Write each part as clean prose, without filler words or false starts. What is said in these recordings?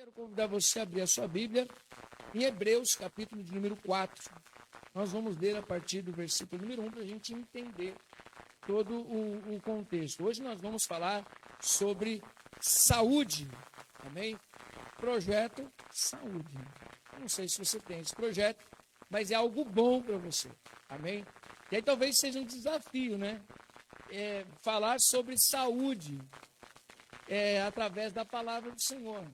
quero convidar você a abrir a sua Bíblia em Hebreus, capítulo de número 4. Nós vamos ler a partir do versículo número 1 para a gente entender todo o contexto. Hoje nós vamos falar sobre saúde, amém? Projeto Saúde. Eu não sei se você tem esse projeto, mas é algo bom para você, amém? E aí talvez seja um desafio, né? Falar sobre saúde através da palavra do Senhor.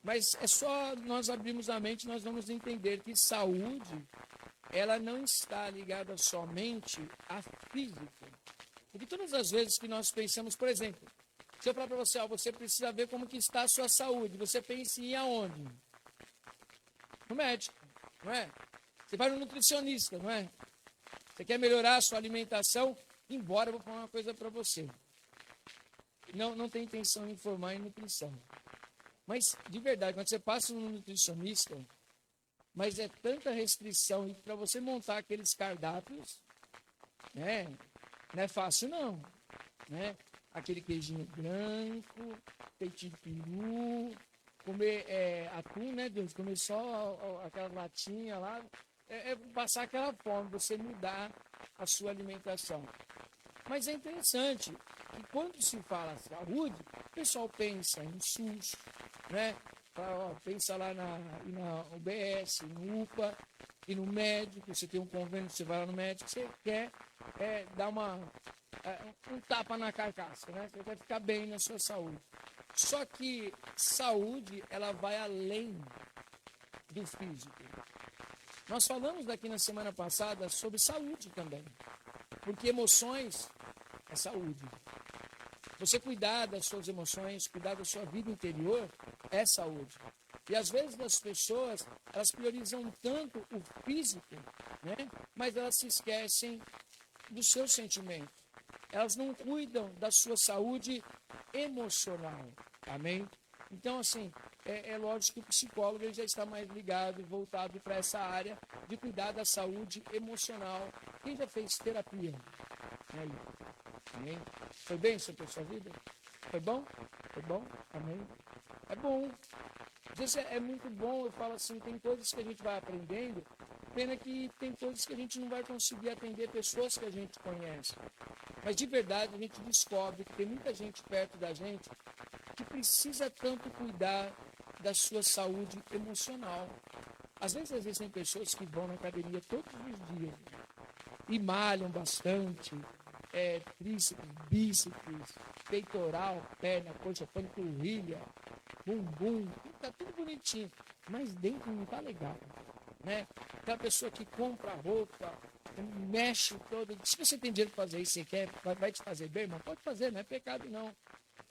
Mas é só nós abrirmos a mente, nós vamos entender que saúde, ela não está ligada somente à física. Porque todas as vezes que nós pensamos, por exemplo, se eu falar para você, você precisa ver como que está a sua saúde, você pensa em ir aonde? No médico, não é? Você vai no nutricionista, não é? Você quer melhorar a sua alimentação? Embora eu vou falar uma coisa para você. Não tem intenção em formar em nutrição. Mas, de verdade, quando você passa no nutricionista, mas é tanta restrição, e para você montar aqueles cardápios, né, não é fácil não, né? Aquele queijinho branco, peitinho de peru, comer atum, né, Deus? Comer só aquela latinha lá, passar aquela fome, você mudar a sua alimentação. Mas é interessante que quando se fala saúde, o pessoal pensa em SUS, né? Pensa lá na UBS, no UPA, e no médico, você tem um convênio, você vai lá no médico, você quer dar um tapa na carcaça, né? Você quer ficar bem na sua saúde. Só que saúde, ela vai além do físico. Nós falamos aqui na semana passada sobre saúde também, porque emoções é saúde. Você cuidar das suas emoções, cuidar da sua vida interior, é saúde. E às vezes as pessoas, elas priorizam tanto o físico, né? Mas elas se esquecem dos seus sentimentos. Elas não cuidam da sua saúde emocional. Amém? Então, assim, é lógico que o psicólogo ele já está mais ligado, voltado para essa área de cuidar da saúde emocional. Quem já fez terapia? Aí. Amém? Foi bem sobre a sua vida? Foi bom? Foi bom? Amém? É bom. Às vezes é muito bom, eu falo assim, tem coisas que a gente vai aprendendo, pena que tem coisas que a gente não vai conseguir atender pessoas que a gente conhece. Mas de verdade a gente descobre que tem muita gente perto da gente que precisa tanto cuidar da sua saúde emocional. Às vezes existem pessoas que vão na academia todos os dias e malham bastante, tríceps, bíceps, peitoral, perna, coxa, panturrilha, bumbum, tá tudo bonitinho, mas dentro não tá legal, né? Aquela pessoa que compra roupa, mexe todo, se você tem dinheiro para fazer isso, você quer, vai te fazer bem, irmão, pode fazer, não é pecado não.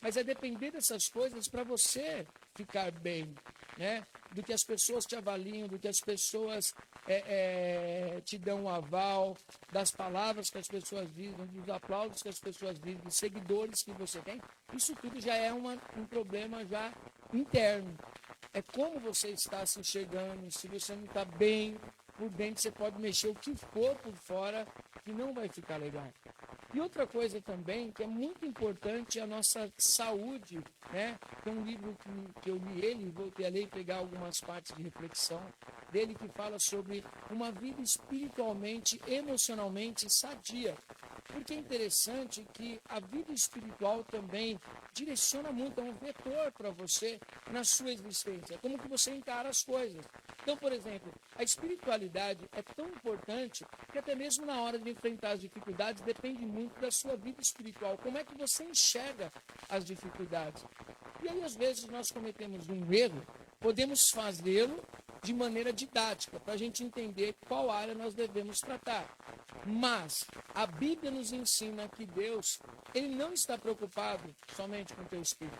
Mas é depender dessas coisas para você ficar bem, né? Do que as pessoas te avaliam, do que as pessoas te dão um aval, das palavras que as pessoas dizem, dos aplausos que as pessoas dizem, dos seguidores que você tem. Isso tudo já é um problema já interno. É como você está se enxergando, se você não está bem por dentro, você pode mexer o que for por fora, que não vai ficar legal. E outra coisa também, que é muito importante, é a nossa saúde, né? Tem um livro que eu li ele, voltei a ler e pegar algumas partes de reflexão dele, que fala sobre uma vida espiritualmente, emocionalmente sadia. Porque é interessante que a vida espiritual também direciona muito, é um vetor para você na sua existência, como que você encara as coisas. Então, por exemplo, a espiritualidade é tão importante que até mesmo na hora de enfrentar as dificuldades depende muito da sua vida espiritual. Como é que você enxerga as dificuldades? E aí, às vezes, nós cometemos um erro, podemos fazê-lo de maneira didática, para a gente entender qual área nós devemos tratar. Mas a Bíblia nos ensina que Deus, ele não está preocupado somente com o teu espírito.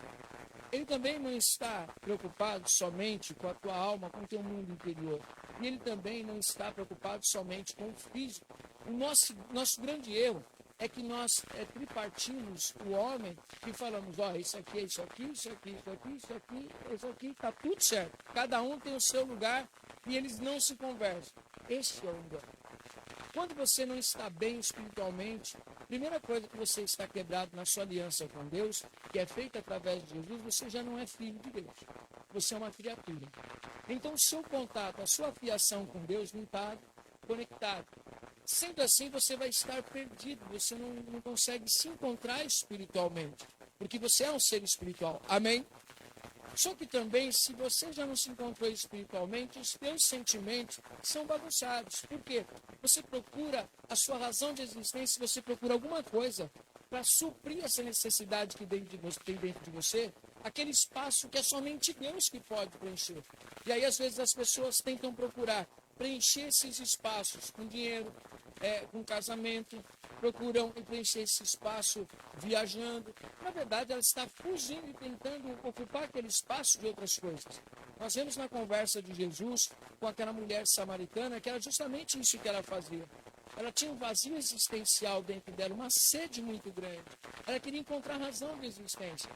Ele também não está preocupado somente com a tua alma, com o teu mundo interior. E ele também não está preocupado somente com o físico. O nosso grande erro é que nós tripartimos o homem e falamos, isso aqui é isso aqui, isso aqui, isso aqui, isso aqui, isso aqui, está tudo certo. Cada um tem o seu lugar e eles não se conversam. Esse é o engano. Quando você não está bem espiritualmente, primeira coisa que você está quebrado na sua aliança com Deus, que é feita através de Jesus, você já não é filho de Deus. você é uma criatura. Então, o seu contato, a sua fiação com Deus não está conectado. Sendo assim, você vai estar perdido, você não consegue se encontrar espiritualmente, porque você é um ser espiritual. Amém? Só que também, se você já não se encontrou espiritualmente, os seus sentimentos são bagunçados. Por quê? Você procura a sua razão de existência, você procura alguma coisa para suprir essa necessidade que tem dentro de você, aquele espaço que é somente Deus que pode preencher. E aí, às vezes, as pessoas tentam procurar preencher esses espaços com dinheiro, com casamento, procuram preencher esse espaço viajando. Na verdade, ela está fugindo e tentando ocupar aquele espaço de outras coisas. Nós vemos na conversa de Jesus com aquela mulher samaritana que era justamente isso que ela fazia. Ela tinha um vazio existencial dentro dela, uma sede muito grande. Ela queria encontrar razão de existência.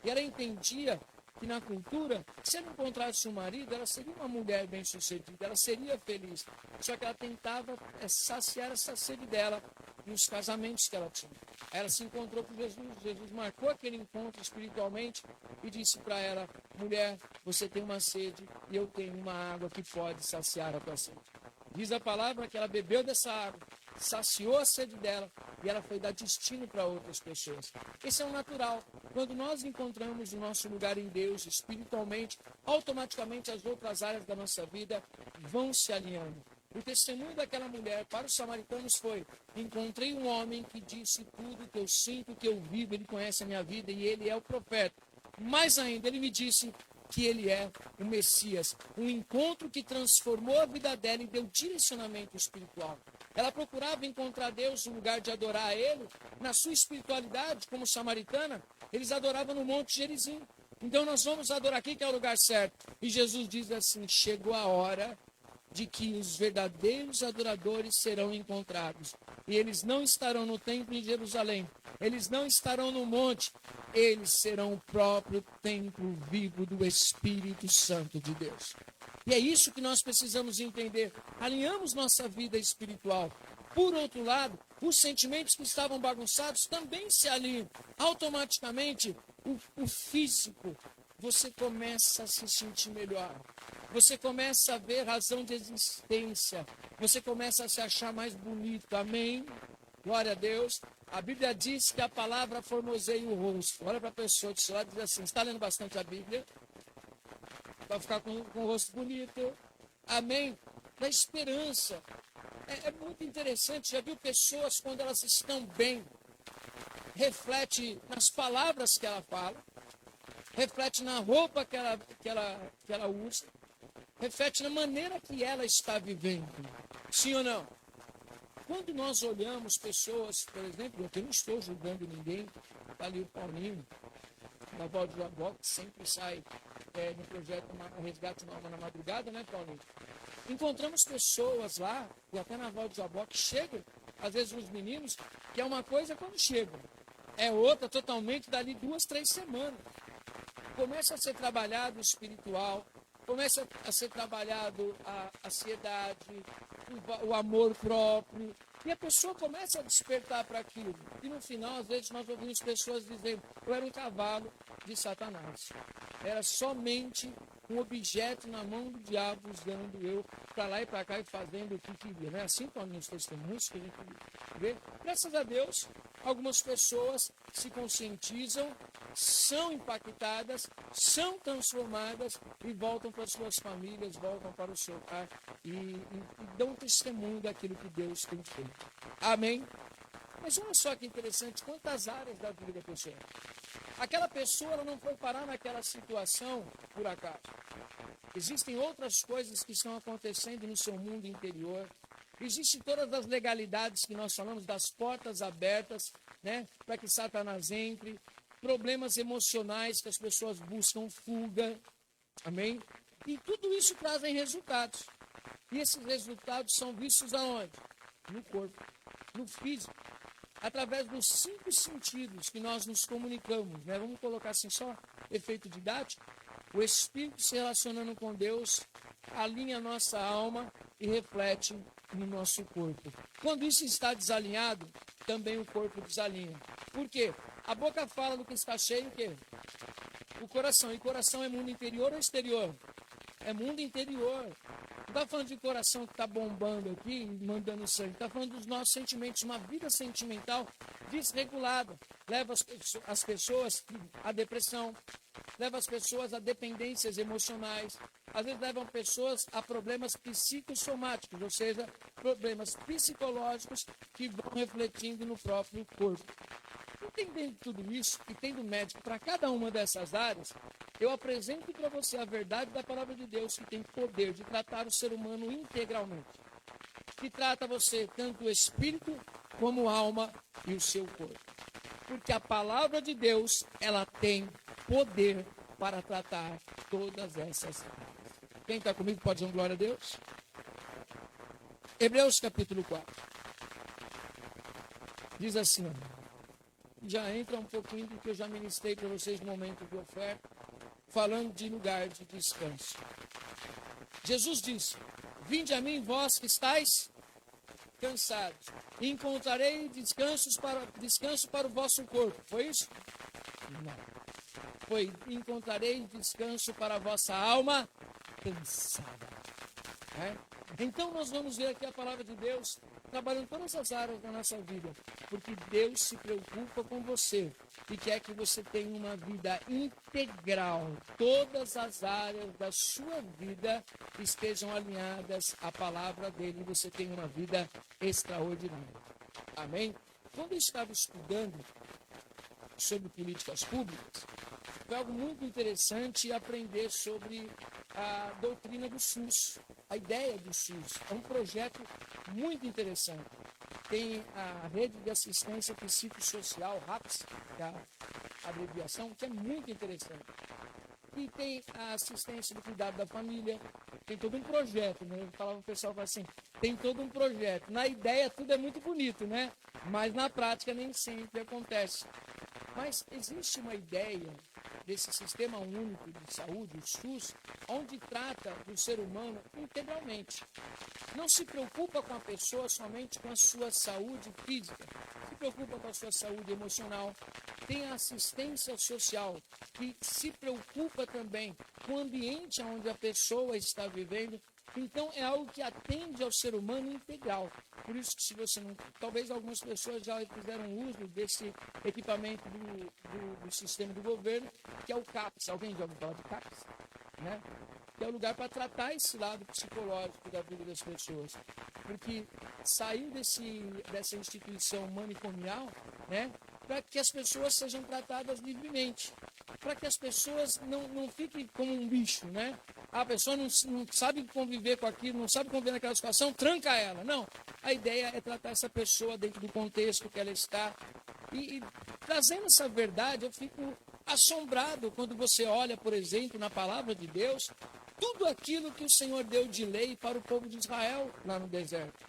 E ela entendia que na cultura, se ela encontrasse um marido, ela seria uma mulher bem-sucedida, ela seria feliz. Só que ela tentava saciar essa sede dela nos casamentos que ela tinha. Aí ela se encontrou com Jesus, Jesus marcou aquele encontro espiritualmente e disse para ela: mulher, você tem uma sede e eu tenho uma água que pode saciar a tua sede. Diz a palavra que ela bebeu dessa água, saciou a sede dela e ela foi dar destino para outras pessoas. Esse é o natural. Quando nós encontramos o nosso lugar em Deus espiritualmente, automaticamente as outras áreas da nossa vida vão se alinhando. O testemunho daquela mulher para os samaritanos foi: encontrei um homem que disse tudo que eu sinto, que eu vivo, ele conhece a minha vida e ele é o profeta. Mais ainda, ele me disse que ele é o Messias, um encontro que transformou a vida dela e deu direcionamento espiritual. Ela procurava encontrar Deus no lugar de adorar a Ele, na sua espiritualidade, como samaritana, eles adoravam no Monte Gerizim. Então nós vamos adorar aqui, que é o lugar certo. E Jesus diz assim: chegou a hora de que os verdadeiros adoradores serão encontrados. E eles não estarão no templo em Jerusalém, eles não estarão no monte, eles serão o próprio templo vivo do Espírito Santo de Deus. E é isso que nós precisamos entender. Alinhamos nossa vida espiritual. Por outro lado, os sentimentos que estavam bagunçados também se alinham. Automaticamente, o físico, você começa a se sentir melhor. Você começa a ver razão de existência. Você começa a se achar mais bonito. Amém? Glória a Deus. A Bíblia diz que a palavra formoseia o rosto. Olha para a pessoa do seu lado e diz assim: está lendo bastante a Bíblia? Para ficar com o rosto bonito. Amém? Da esperança. É muito interessante. Já viu pessoas, quando elas estão bem, reflete nas palavras que ela fala, reflete na roupa que ela usa, reflete na maneira que ela está vivendo. Sim ou não? Quando nós olhamos pessoas, por exemplo, eu não estou julgando ninguém, está ali o Paulinho, da Val de Jabó, que sempre sai no projeto Resgate uma Alma na Madrugada, né, Paulinho? Encontramos pessoas lá, e até na Val de Jabó, que chegam, às vezes os meninos, que é uma coisa quando chegam, é outra totalmente dali 2, 3 semanas. Começa a ser trabalhado o espiritual, começa a ser trabalhado a ansiedade, o amor próprio, e a pessoa começa a despertar para aquilo. E no final, às vezes, nós ouvimos pessoas dizendo: eu era um cavalo de Satanás. Era somente um objeto na mão do diabo, usando eu para lá e para cá e fazendo o que queria. Não é assim com os testemunhos que a gente vê? Graças a Deus, algumas pessoas se conscientizam, são impactadas, são transformadas e voltam para as suas famílias, voltam para o seu lar e dão testemunho daquilo que Deus tem feito. Amém? Mas olha só que interessante, quantas áreas da vida da pessoa. Aquela pessoa ela não foi parar naquela situação por acaso. Existem outras coisas que estão acontecendo no seu mundo interior. Existem todas as legalidades que nós falamos, das portas abertas, né, para que Satanás entre, problemas emocionais que as pessoas buscam fuga, amém? E tudo isso trazem resultados. E esses resultados são vistos aonde? No corpo, no físico, através dos 5 sentidos que nós nos comunicamos, né? Vamos colocar assim só, efeito didático. O Espírito se relacionando com Deus alinha a nossa alma e reflete no nosso corpo. Quando isso está desalinhado, também o corpo desalinha. Por quê? A boca fala do que está cheio, o quê? o coração. E coração é mundo interior ou exterior? É mundo interior. Não está falando de coração que está bombando aqui, mandando sangue. Está falando dos nossos sentimentos. Uma vida sentimental desregulada leva as pessoas à depressão, leva as pessoas a dependências emocionais, às vezes levam pessoas a problemas psicossomáticos, ou seja, problemas psicológicos que vão refletindo no próprio corpo. Entendendo tudo isso e tendo médico para cada uma dessas áreas, eu apresento para você a verdade da palavra de Deus, que tem poder de tratar o ser humano integralmente, que trata você tanto o espírito como a alma e o seu corpo. Porque a palavra de Deus, ela tem poder para tratar todas essas áreas. Quem está comigo pode dizer glória a Deus? Hebreus capítulo 4. Diz assim, já entra um pouquinho do que eu já ministrei para vocês no momento de oferta, falando de lugar de descanso. Jesus disse, vinde a mim vós que estáis cansados, e encontrarei descanso para o vosso corpo. Foi isso? Não. Foi, encontrarei descanso para a vossa alma cansada. Então nós vamos ver aqui a palavra de Deus trabalhando todas as áreas da nossa vida, porque Deus se preocupa com você e quer que você tenha uma vida integral. Todas as áreas da sua vida estejam alinhadas à palavra dele e você tenha uma vida extraordinária. Amém? Quando eu estava estudando sobre políticas públicas, foi algo muito interessante aprender sobre a doutrina do SUS, a ideia do SUS. É um projeto muito interessante. Tem a Rede de Assistência Psicossocial, RAPS, que é a abreviação, que é muito interessante. E tem a assistência do cuidado da família, tem todo um projeto, né? Eu falava, o pessoal fala assim, tem todo um projeto. Na ideia tudo é muito bonito, né? Mas na prática nem sempre acontece. Mas existe uma ideia desse sistema único de saúde, o SUS, onde trata do ser humano integralmente. Não se preocupa com a pessoa somente com a sua saúde física, se preocupa com a sua saúde emocional. Tem a assistência social, que se preocupa também com o ambiente onde a pessoa está vivendo. Então, é algo que atende ao ser humano integral. Por isso que se você não... Talvez algumas pessoas já fizeram uso desse equipamento do sistema do governo, que é o CAPS. Alguém já ouviu falar do CAPS? Né? Que é o lugar para tratar esse lado psicológico da vida das pessoas. Porque saiu dessa instituição manicomial, né? Para que as pessoas sejam tratadas livremente. Para que as pessoas não fiquem como um bicho, né? A pessoa não sabe conviver com aquilo, não sabe conviver naquela situação, tranca ela. Não, a ideia é tratar essa pessoa dentro do contexto que ela está. E trazendo essa verdade, eu fico assombrado quando você olha, por exemplo, na palavra de Deus, tudo aquilo que o Senhor deu de lei para o povo de Israel lá no deserto.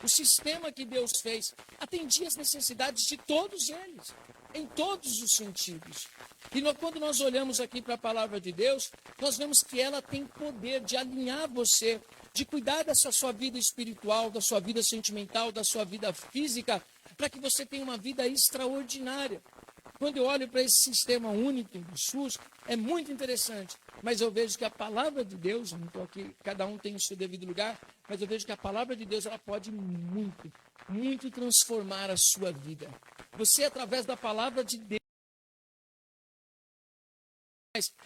O sistema que Deus fez atendia as necessidades de todos eles, em todos os sentidos. E quando nós olhamos aqui para a palavra de Deus, nós vemos que ela tem poder de alinhar você, de cuidar dessa sua vida espiritual, da sua vida sentimental, da sua vida física, para que você tenha uma vida extraordinária. Quando eu olho para esse sistema único do SUS, é muito interessante. Mas eu vejo que a palavra de Deus, não estou aqui, cada um tem o seu devido lugar, mas eu vejo que a palavra de Deus ela pode muito, muito transformar a sua vida. Você, através da palavra de Deus,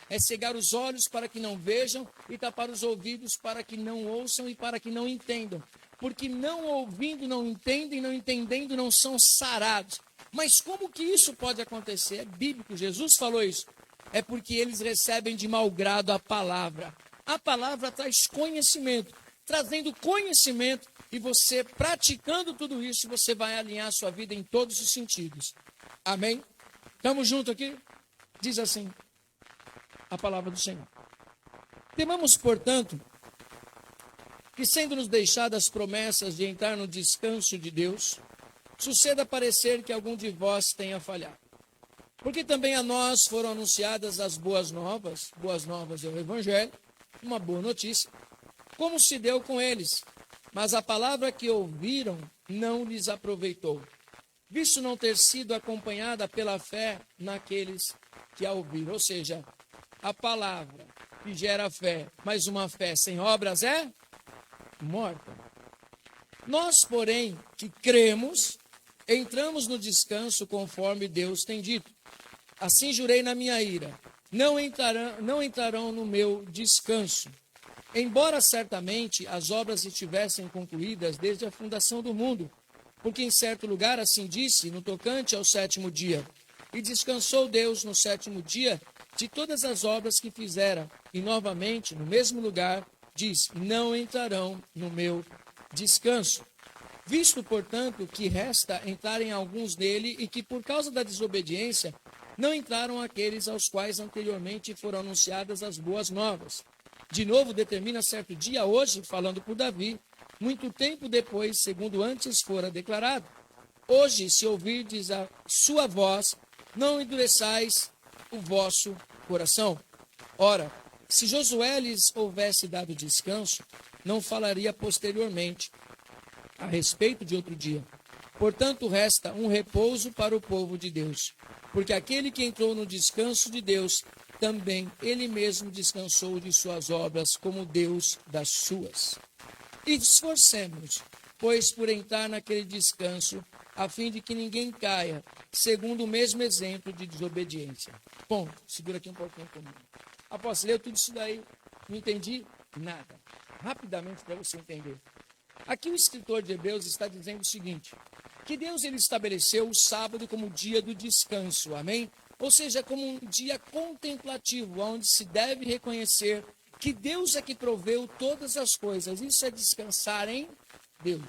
é cegar os olhos para que não vejam e tapar os ouvidos para que não ouçam e para que não entendam. Porque não ouvindo, não entendem, não entendendo, não são sarados. Mas como que isso pode acontecer? É bíblico, Jesus falou isso. É porque eles recebem de mau grado a palavra. A palavra traz conhecimento. Trazendo conhecimento e você praticando tudo isso, você vai alinhar a sua vida em todos os sentidos. Amém? Estamos juntos aqui? Diz assim a palavra do Senhor. Temamos, portanto, que sendo-nos deixadas as promessas de entrar no descanso de Deus, suceda parecer que algum de vós tenha falhado. Porque também a nós foram anunciadas as boas novas é o Evangelho, uma boa notícia, como se deu com eles, mas a palavra que ouviram não lhes aproveitou, visto não ter sido acompanhada pela fé naqueles que a ouviram. Ou seja, a palavra que gera fé, mas uma fé sem obras é morta. Nós, porém, que cremos, entramos no descanso conforme Deus tem dito. Assim jurei na minha ira, não entrarão no meu descanso. Embora certamente as obras estivessem concluídas desde a fundação do mundo, porque em certo lugar assim disse, no tocante ao sétimo dia, e descansou Deus no sétimo dia de todas as obras que fizera, e novamente, no mesmo lugar, diz, não entrarão no meu descanso. Visto, portanto, que resta entrarem alguns nele e que por causa da desobediência não entraram aqueles aos quais anteriormente foram anunciadas as boas novas. De novo, determina certo dia, hoje, falando por Davi, muito tempo depois, segundo antes fora declarado. Hoje, se ouvirdes a sua voz, não endureçais o vosso coração. Ora, se Josué lhes houvesse dado descanso, não falaria posteriormente a respeito de outro dia. Portanto, resta um repouso para o povo de Deus, porque aquele que entrou no descanso de Deus, também ele mesmo descansou de suas obras, como Deus das suas. E esforcemos-nos, pois, por entrar naquele descanso, a fim de que ninguém caia, segundo o mesmo exemplo de desobediência. Ponto. Segura aqui um pouquinho comigo. Após ler tudo isso daí, não entendi nada. Rapidamente para você entender. Aqui o escritor de Hebreus está dizendo o seguinte, que Deus ele estabeleceu o sábado como dia do descanso, amém? Ou seja, como um dia contemplativo, onde se deve reconhecer que Deus é que proveu todas as coisas. Isso é descansar em Deus.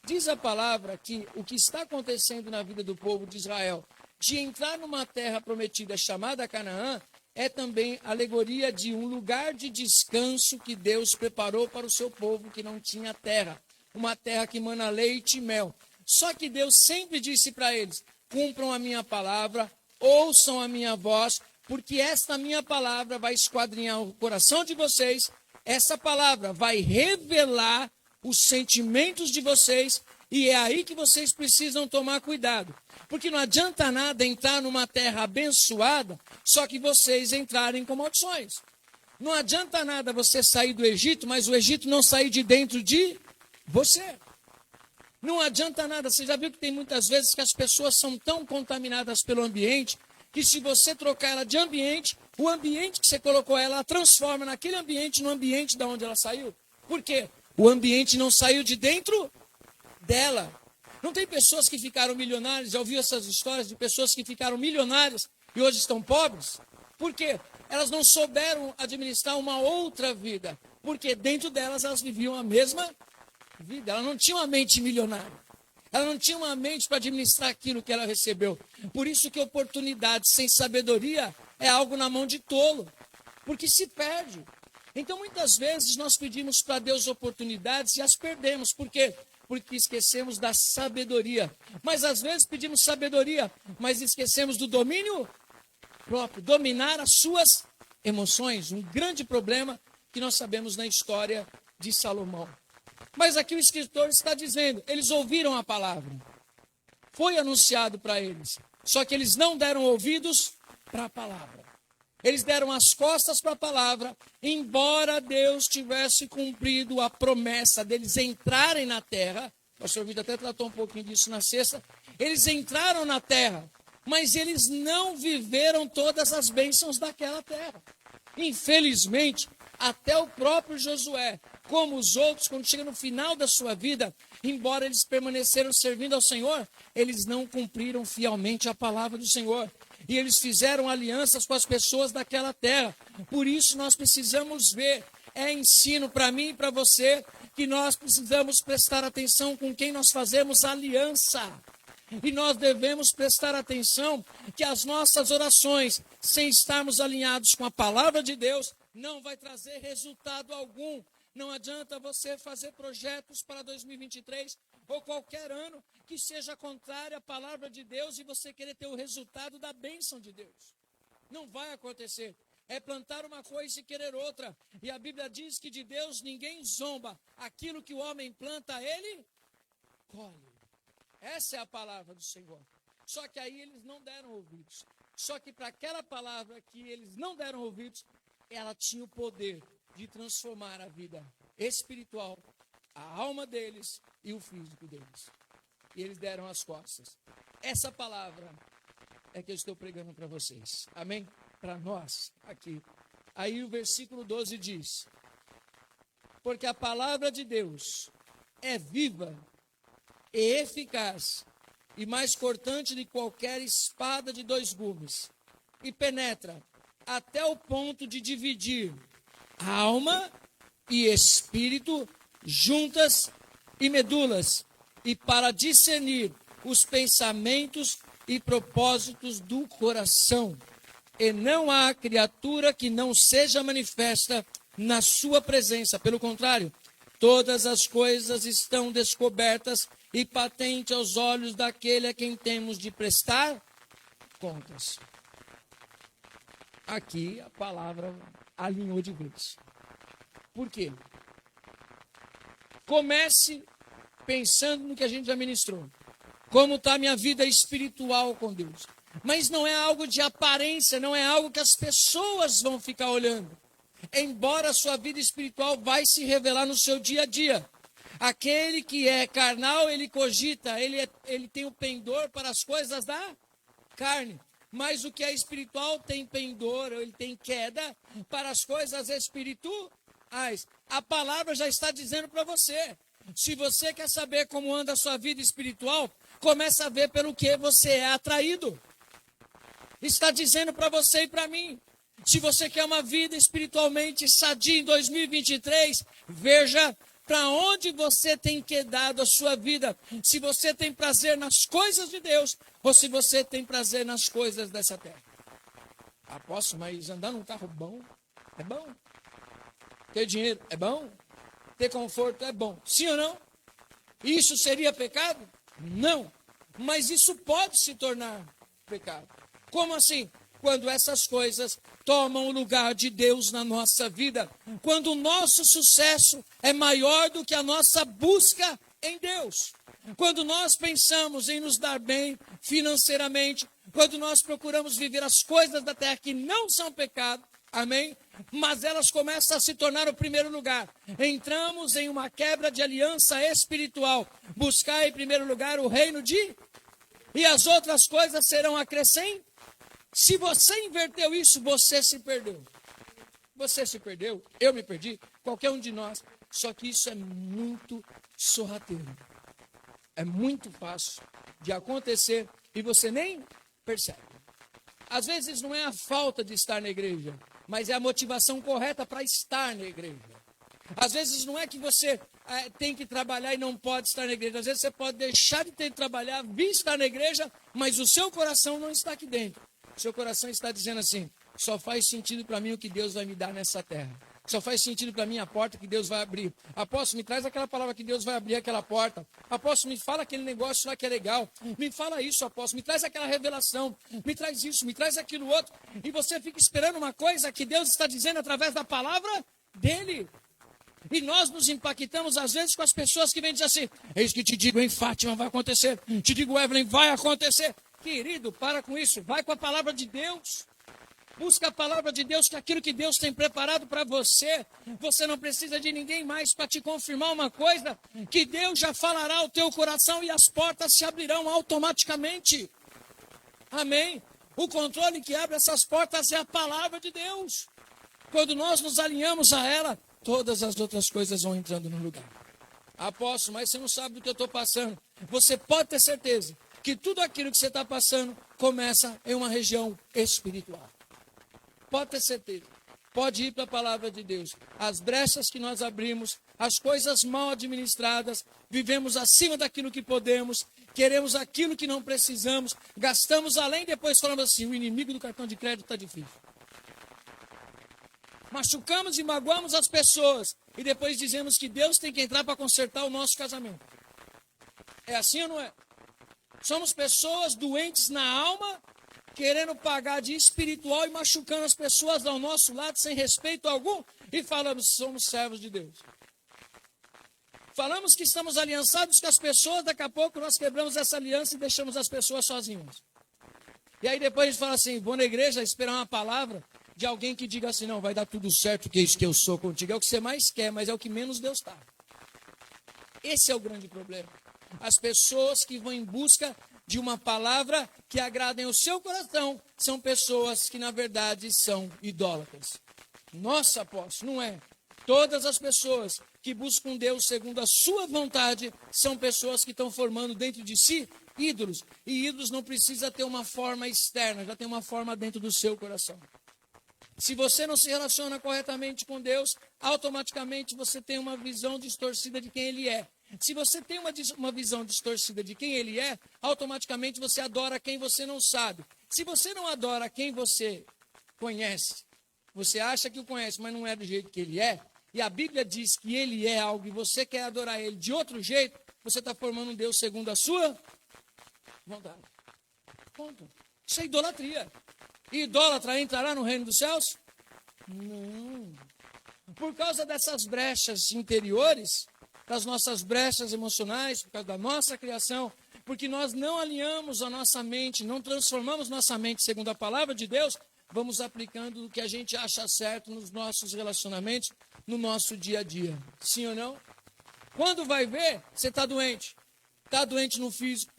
Diz a palavra que o que está acontecendo na vida do povo de Israel, de entrar numa terra prometida chamada Canaã, é também alegoria de um lugar de descanso que Deus preparou para o seu povo que não tinha terra. Uma terra que mana leite e mel. Só que Deus sempre disse para eles, cumpram a minha palavra, ouçam a minha voz, porque esta minha palavra vai esquadrinhar o coração de vocês, essa palavra vai revelar os sentimentos de vocês, e é aí que vocês precisam tomar cuidado. Porque não adianta nada entrar numa terra abençoada, só que vocês entrarem com maldições. Não adianta nada você sair do Egito, mas o Egito não sair de dentro de você. Não adianta nada, você já viu que tem muitas vezes que as pessoas são tão contaminadas pelo ambiente, que se você trocar ela de ambiente, o ambiente que você colocou ela transforma naquele ambiente no ambiente de onde ela saiu. Por quê? O ambiente não saiu de dentro dela. Não tem pessoas que ficaram milionárias, já ouviu essas histórias de pessoas que ficaram milionárias e hoje estão pobres? Por quê? Elas não souberam administrar uma outra vida, porque dentro delas elas viviam a mesma vida. Ela não tinha uma mente milionária. Ela não tinha uma mente para administrar aquilo que ela recebeu. Por isso que oportunidade sem sabedoria é algo na mão de tolo, porque se perde. Então, muitas vezes, nós pedimos para Deus oportunidades e as perdemos. Por quê? Porque esquecemos da sabedoria. Mas, às vezes, pedimos sabedoria, mas esquecemos do domínio próprio. Dominar as suas emoções. Um grande problema que nós sabemos na história de Salomão. Mas aqui o escritor está dizendo, eles ouviram a palavra. Foi anunciado para eles. Só que eles não deram ouvidos para a palavra. Eles deram as costas para a palavra, embora Deus tivesse cumprido a promessa deles entrarem na terra. O pastor Vitor até tratou um pouquinho disso na sexta. Eles entraram na terra, mas eles não viveram todas as bênçãos daquela terra. Infelizmente, até o próprio Josué, como os outros, quando chega no final da sua vida, embora eles permaneceram servindo ao Senhor, eles não cumpriram fielmente a palavra do Senhor. E eles fizeram alianças com as pessoas daquela terra. Por isso nós precisamos ver, é ensino para mim e para você, que nós precisamos prestar atenção com quem nós fazemos aliança. E nós devemos prestar atenção que as nossas orações, sem estarmos alinhados com a palavra de Deus, não vai trazer resultado algum. Não adianta você fazer projetos para 2023 ou qualquer ano que seja contrário à palavra de Deus e você querer ter o resultado da bênção de Deus. Não vai acontecer. É plantar uma coisa e querer outra. E a Bíblia diz que de Deus ninguém zomba. Aquilo que o homem planta, ele colhe. Essa é a palavra do Senhor. Só que aí eles não deram ouvidos. Só que para aquela palavra que eles não deram ouvidos, ela tinha o poder de transformar a vida espiritual, a alma deles e o físico deles. E eles deram as costas. Essa palavra é que eu estou pregando para vocês. Amém? Para nós aqui. Aí o versículo 12 diz: porque a palavra de Deus é viva e eficaz e mais cortante de qualquer espada de 2 gumes, e penetra até o ponto de dividir alma e espírito, juntas e medulas, e para discernir os pensamentos e propósitos do coração. E não há criatura que não seja manifesta na sua presença. Pelo contrário, todas as coisas estão descobertas e patentes aos olhos daquele a quem temos de prestar contas. Aqui a palavra alinhou de vez. Por quê? Comece pensando no que a gente já ministrou. Como está a minha vida espiritual com Deus. Mas não é algo de aparência, não é algo que as pessoas vão ficar olhando. Embora a sua vida espiritual vai se revelar no seu dia a dia. Aquele que é carnal, ele cogita, ele tem o pendor para as coisas da carne. Mas o que é espiritual tem pendor, ele tem queda para as coisas espirituais. A palavra já está dizendo para você. Se você quer saber como anda a sua vida espiritual, começa a ver pelo que você é atraído. Está dizendo para você e para mim. Se você quer uma vida espiritualmente sadia em 2023, veja para onde você tem quedado a sua vida. Se você tem prazer nas coisas de Deus ou se você tem prazer nas coisas dessa terra. Apóstolo, mas andar num carro bom é bom. Ter dinheiro é bom. Ter conforto é bom. Sim ou não? Isso seria pecado? Não. Mas isso pode se tornar pecado. Como assim? Quando essas coisas tomam o lugar de Deus na nossa vida. Quando o nosso sucesso é maior do que a nossa busca em Deus. Quando nós pensamos em nos dar bem financeiramente. Quando nós procuramos viver as coisas da terra que não são pecado. Amém? Mas elas começam a se tornar o primeiro lugar. Entramos em uma quebra de aliança espiritual. Buscar em primeiro lugar o reino de... E as outras coisas serão acrescentadas. Se você inverteu isso, você se perdeu. Você se perdeu, eu me perdi, qualquer um de nós. Só que isso é muito sorrateiro. É muito fácil de acontecer e você nem percebe. Às vezes não é a falta de estar na igreja, mas é a motivação correta para estar na igreja. Às vezes não é que você tem que trabalhar e não pode estar na igreja. Às vezes você pode deixar de ter que trabalhar, vir estar na igreja, mas o seu coração não está aqui dentro. Seu coração está dizendo assim, só faz sentido para mim o que Deus vai me dar nessa terra. Só faz sentido para mim a porta que Deus vai abrir. Apóstolo, me traz aquela palavra que Deus vai abrir aquela porta. Apóstolo, me fala aquele negócio lá que é legal. Me fala isso, apóstolo. Me traz aquela revelação. Me traz isso, me traz aquilo outro. E você fica esperando uma coisa que Deus está dizendo através da palavra dele. E nós nos impactamos às vezes com as pessoas que vêm dizer assim, eis que te digo em Fátima vai acontecer. Te digo, Evelyn, vai acontecer. Querido, para com isso, vai com a palavra de Deus. Busca a palavra de Deus, que aquilo que Deus tem preparado para você, você não precisa de ninguém mais para te confirmar uma coisa, que Deus já falará ao teu coração e as portas se abrirão automaticamente. Amém? O controle que abre essas portas é a palavra de Deus. Quando nós nos alinhamos a ela, todas as outras coisas vão entrando no lugar. Apóstolo, mas você não sabe do que eu estou passando. Você pode ter certeza que tudo aquilo que você está passando começa em uma região espiritual. Pode ter certeza. Pode ir para a palavra de Deus. As brechas que nós abrimos, as coisas mal administradas, vivemos acima daquilo que podemos, queremos aquilo que não precisamos, gastamos além, depois falamos assim, o inimigo do cartão de crédito está difícil. Machucamos e magoamos as pessoas e depois dizemos que Deus tem que entrar para consertar o nosso casamento. É assim ou não é? Somos pessoas doentes na alma, querendo pagar de espiritual e machucando as pessoas ao nosso lado sem respeito algum e falamos que somos servos de Deus. Falamos que estamos aliançados com as pessoas, daqui a pouco nós quebramos essa aliança e deixamos as pessoas sozinhas. E aí depois a gente fala assim, vou na igreja esperar uma palavra de alguém que diga assim, não, vai dar tudo certo, que é isso que eu sou contigo. É o que você mais quer, mas é o que menos Deus está. Esse é o grande problema. As pessoas que vão em busca de uma palavra que agradem o seu coração são pessoas que, na verdade, são idólatras. Nossa, apóstolo, não é. Todas as pessoas que buscam Deus segundo a sua vontade são pessoas que estão formando dentro de si ídolos. E ídolos não precisa ter uma forma externa, já tem uma forma dentro do seu coração. Se você não se relaciona corretamente com Deus, automaticamente você tem uma visão distorcida de quem Ele é. Se você tem uma visão distorcida de quem Ele é, automaticamente você adora quem você não sabe. Se você não adora quem você conhece, você acha que o conhece, mas não é do jeito que Ele é, e a Bíblia diz que Ele é algo e você quer adorar Ele de outro jeito, você está formando um Deus segundo a sua vontade. Ponto. Isso é idolatria. E idólatra entrará no reino dos céus? Não. Por causa dessas brechas interiores, das nossas brechas emocionais, por causa da nossa criação, porque nós não alinhamos a nossa mente, não transformamos nossa mente segundo a palavra de Deus, vamos aplicando o que a gente acha certo nos nossos relacionamentos, no nosso dia a dia. Sim ou não? Quando vai ver, você está doente. Está doente no físico.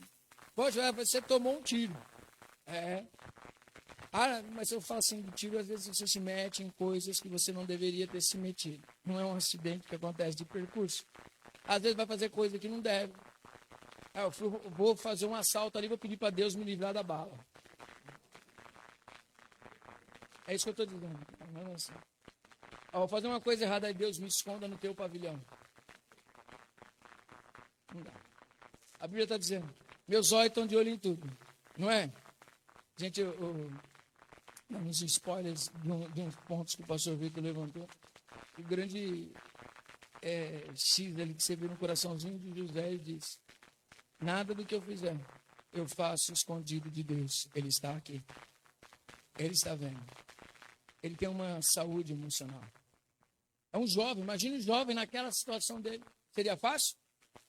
Poxa, você tomou um tiro. Mas eu falo assim, de tiro, às vezes você se mete em coisas que você não deveria ter se metido. Não é um acidente que acontece de percurso. Às vezes vai fazer coisa que não deve. Eu vou fazer um assalto ali, vou pedir para Deus me livrar da bala. É isso que eu estou dizendo. Não é assim. Vou fazer uma coisa errada, aí Deus me esconda no teu pavilhão. Não dá. A Bíblia está dizendo, meus olhos estão de olho em tudo. Não é? Gente, uns spoilers de uns pontos que o pastor Vitor levantou. O grande X ali que você vê no coraçãozinho de José, ele diz, nada do que eu fizer, eu faço escondido de Deus. Ele está aqui. Ele está vendo. Ele tem uma saúde emocional. É um jovem, imagine um jovem naquela situação dele. Seria fácil?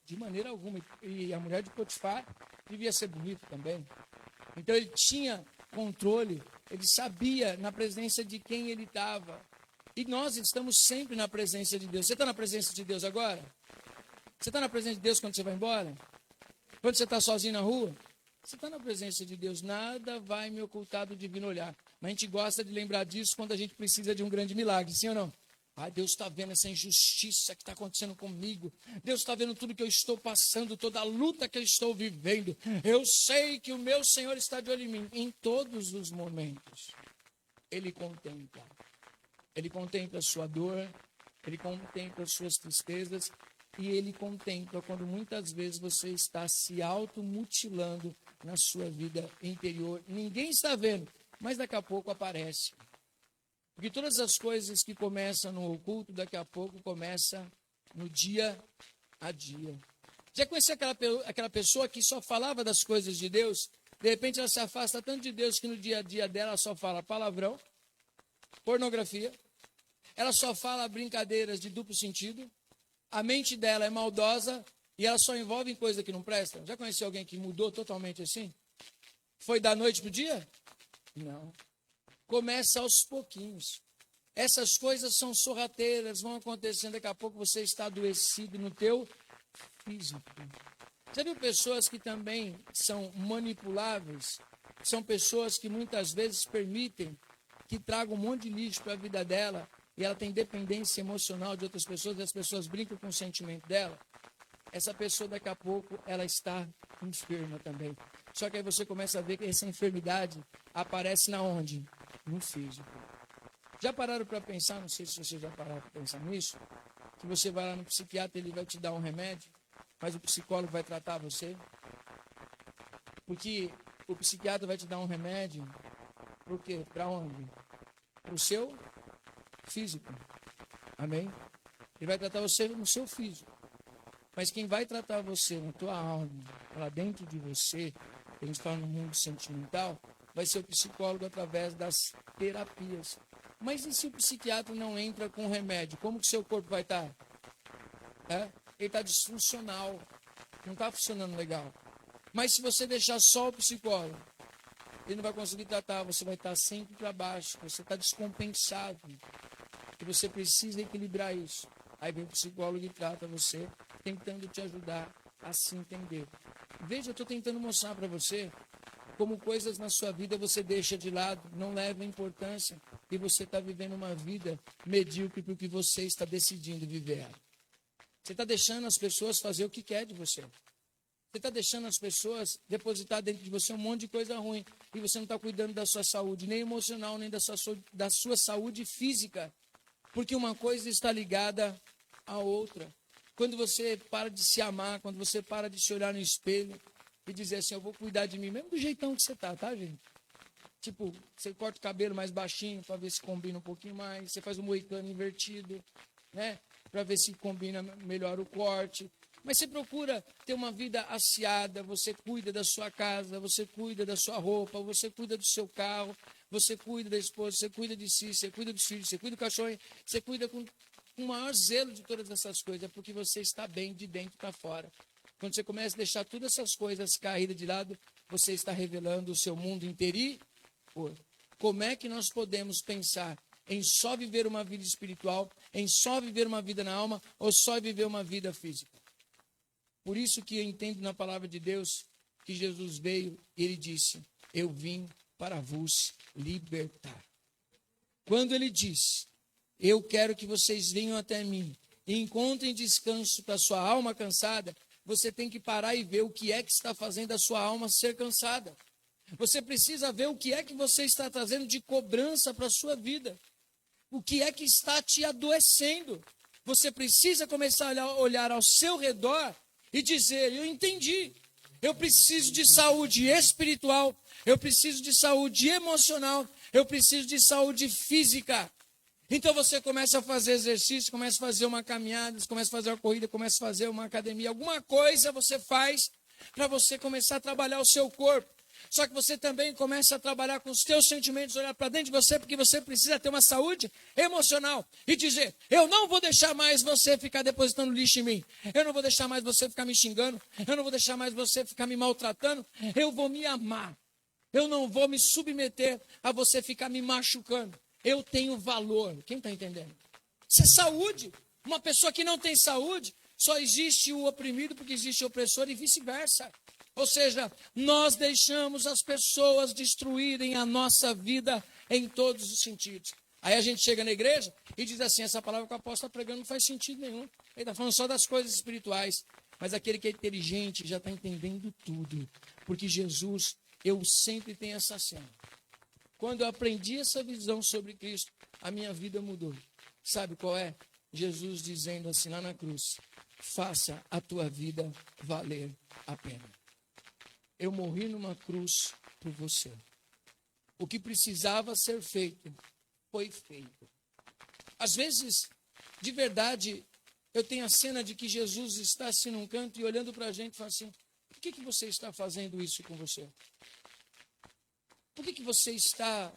De maneira alguma. E a mulher de Potifar devia ser bonita também. Então ele tinha controle, ele sabia na presença de quem ele estava. E nós estamos sempre na presença de Deus. Você está na presença de Deus agora? Você está na presença de Deus quando você vai embora? Quando você está sozinho na rua? Você está na presença de Deus. Nada vai me ocultar do divino olhar. Mas a gente gosta de lembrar disso quando a gente precisa de um grande milagre. Sim ou não? Deus está vendo essa injustiça que está acontecendo comigo. Deus está vendo tudo que eu estou passando, toda a luta que eu estou vivendo. Eu sei que o meu Senhor está de olho em mim. Em todos os momentos, Ele contempla. Ele contempla a sua dor, Ele contempla as suas tristezas, e Ele contempla quando muitas vezes você está se automutilando na sua vida interior. Ninguém está vendo, mas daqui a pouco aparece. Porque todas as coisas que começam no oculto, daqui a pouco começa no dia a dia. Já conheci aquela pessoa que só falava das coisas de Deus? De repente ela se afasta tanto de Deus que no dia a dia dela ela só fala palavrão, pornografia, ela só fala brincadeiras de duplo sentido, a mente dela é maldosa e ela só envolve em coisa que não presta. Já conheceu alguém que mudou totalmente assim? Foi da noite para o dia? Não. Começa aos pouquinhos. Essas coisas são sorrateiras, vão acontecendo, daqui a pouco você está adoecido no teu físico. Já viu pessoas que também são manipuláveis? São pessoas que muitas vezes permitem que tragam um monte de lixo para a vida dela e ela tem dependência emocional de outras pessoas e as pessoas brincam com o sentimento dela. Essa pessoa daqui a pouco ela está enferma também. Só que aí você começa a ver que essa enfermidade aparece na onde? No físico. Já pararam para pensar, não sei se vocês já pararam para pensar nisso, que você vai lá no psiquiatra, ele vai te dar um remédio, mas o psicólogo vai tratar você? Porque o psiquiatra vai te dar um remédio, por quê? Para onde? Para o seu físico. Amém? Ele vai tratar você no seu físico. Mas quem vai tratar você na tua alma, lá dentro de você, a gente fala no mundo sentimental, vai ser o psicólogo através das terapias. Mas e se o psiquiatra não entra com remédio? Como que seu corpo vai estar? Ele está disfuncional. Não está funcionando legal. Mas se você deixar só o psicólogo, ele não vai conseguir tratar, você vai estar sempre para baixo, você está descompensado. E você precisa equilibrar isso. Aí vem o psicólogo e trata você, tentando te ajudar a se entender. Veja, eu estou tentando mostrar para você como coisas na sua vida você deixa de lado, não leva importância, e você está vivendo uma vida medíocre porque você está decidindo viver ela. Você está deixando as pessoas fazer o que quer de você. Você está deixando as pessoas depositar dentro de você um monte de coisa ruim, e você não está cuidando da sua saúde, nem emocional, nem da sua saúde física, porque uma coisa está ligada à outra. Quando você para de se amar, quando você para de se olhar no espelho e dizer assim, eu vou cuidar de mim, mesmo do jeitão que você tá, gente? Tipo, você corta o cabelo mais baixinho para ver se combina um pouquinho mais, você faz um moicano invertido, né? Para ver se combina melhor o corte. Mas você procura ter uma vida aciada, você cuida da sua casa, você cuida da sua roupa, você cuida do seu carro, você cuida da esposa, você cuida de si, você cuida dos filhos, você cuida do cachorro, você cuida com o maior zelo de todas essas coisas, porque você está bem de dentro para fora. Quando você começa a deixar todas essas coisas caídas de lado, você está revelando o seu mundo interior. Como é que nós podemos pensar em só viver uma vida espiritual, em só viver uma vida na alma, ou só viver uma vida física? Por isso que eu entendo na palavra de Deus que Jesus veio e ele disse, eu vim para vos libertar. Quando ele diz, eu quero que vocês venham até mim e encontrem descanso para sua alma cansada, você tem que parar e ver o que é que está fazendo a sua alma ser cansada. Você precisa ver o que é que você está trazendo de cobrança para a sua vida. O que é que está te adoecendo. Você precisa começar a olhar ao seu redor e dizer, eu entendi. Eu preciso de saúde espiritual, eu preciso de saúde emocional, eu preciso de saúde física. Então você começa a fazer exercício, começa a fazer uma caminhada, começa a fazer uma corrida, começa a fazer uma academia. Alguma coisa você faz para você começar a trabalhar o seu corpo. Só que você também começa a trabalhar com os teus sentimentos, olhar para dentro de você, porque você precisa ter uma saúde emocional. E dizer, eu não vou deixar mais você ficar depositando lixo em mim. Eu não vou deixar mais você ficar me xingando. Eu não vou deixar mais você ficar me maltratando. Eu vou me amar. Eu não vou me submeter a você ficar me machucando. Eu tenho valor. Quem está entendendo? Isso é saúde. Uma pessoa que não tem saúde, só existe o oprimido porque existe o opressor e vice-versa. Ou seja, nós deixamos as pessoas destruírem a nossa vida em todos os sentidos. Aí a gente chega na igreja e diz assim, essa palavra que o apóstolo está pregando não faz sentido nenhum. Ele está falando só das coisas espirituais. Mas aquele que é inteligente já está entendendo tudo. Porque Jesus, eu sempre tenho essa cena. Quando eu aprendi essa visão sobre Cristo, a minha vida mudou. Sabe qual é? Jesus dizendo assim lá na cruz, faça a tua vida valer a pena. Eu morri numa cruz por você. O que precisava ser feito, foi feito. Às vezes, de verdade, eu tenho a cena de que Jesus está assim num canto e olhando para a gente e fala assim, por que você está fazendo isso com você? Por que você está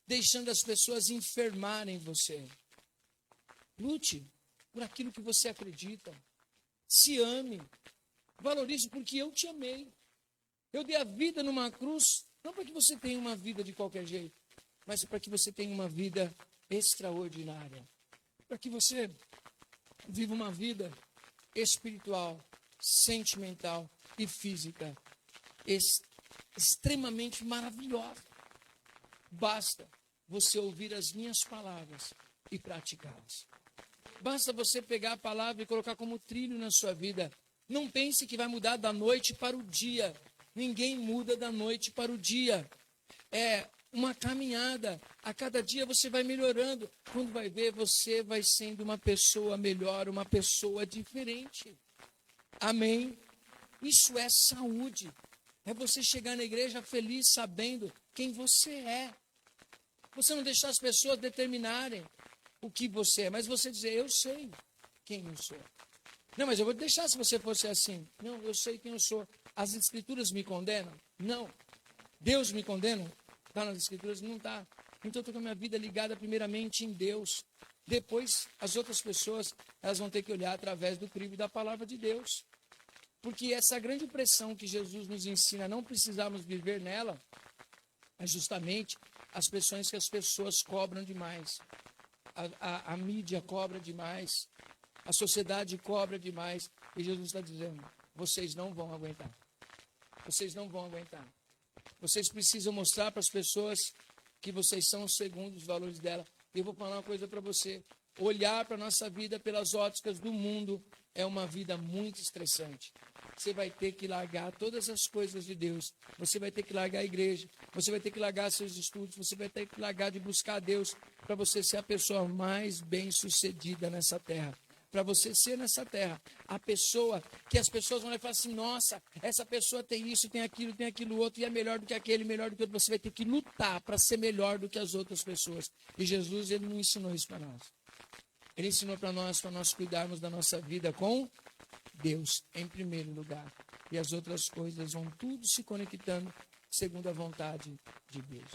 deixando as pessoas enfermarem você? Lute por aquilo que você acredita. Se ame. Valorize porque eu te amei. Eu dei a vida numa cruz, não para que você tenha uma vida de qualquer jeito, mas para que você tenha uma vida extraordinária. Para que você viva uma vida espiritual, sentimental e física extremamente maravilhosa. Basta você ouvir as minhas palavras e praticá-las. Basta você pegar a palavra e colocar como trilho na sua vida. Não pense que vai mudar da noite para o dia. Ninguém muda da noite para o dia. É uma caminhada. A cada dia você vai melhorando. Quando vai ver, você vai sendo uma pessoa melhor, uma pessoa diferente. Amém? Isso é saúde. É você chegar na igreja feliz sabendo quem você é. Você não deixar as pessoas determinarem o que você é, mas você dizer, eu sei quem eu sou. Não, mas eu vou deixar se você fosse assim. Não, eu sei quem eu sou. As escrituras me condenam? Não. Deus me condena? Está nas escrituras? Não está. Então eu estou com a minha vida ligada primeiramente em Deus. Depois, as outras pessoas, elas vão ter que olhar através do crivo da palavra de Deus. Porque essa grande pressão que Jesus nos ensina, não precisamos viver nela, É justamente as pressões que as pessoas cobram demais. A mídia cobra demais. A sociedade cobra demais. E Jesus está dizendo, vocês não vão aguentar. Vocês não vão aguentar. Vocês precisam mostrar para as pessoas que vocês são segundo os valores dela. E eu vou falar uma coisa para você. Olhar para a nossa vida pelas óticas do mundo é uma vida muito estressante. Você vai ter que largar todas as coisas de Deus. Você vai ter que largar a igreja. Você vai ter que largar seus estudos. Você vai ter que largar de buscar a Deus para você ser a pessoa mais bem-sucedida nessa terra. Para você ser nessa terra a pessoa que as pessoas vão falar assim, nossa, essa pessoa tem isso, tem aquilo outro, e é melhor do que aquele, melhor do que outro. Você vai ter que lutar para ser melhor do que as outras pessoas. E Jesus, ele não ensinou isso para nós. Ele ensinou para nós cuidarmos da nossa vida com Deus em primeiro lugar. E as outras coisas vão tudo se conectando segundo a vontade de Deus.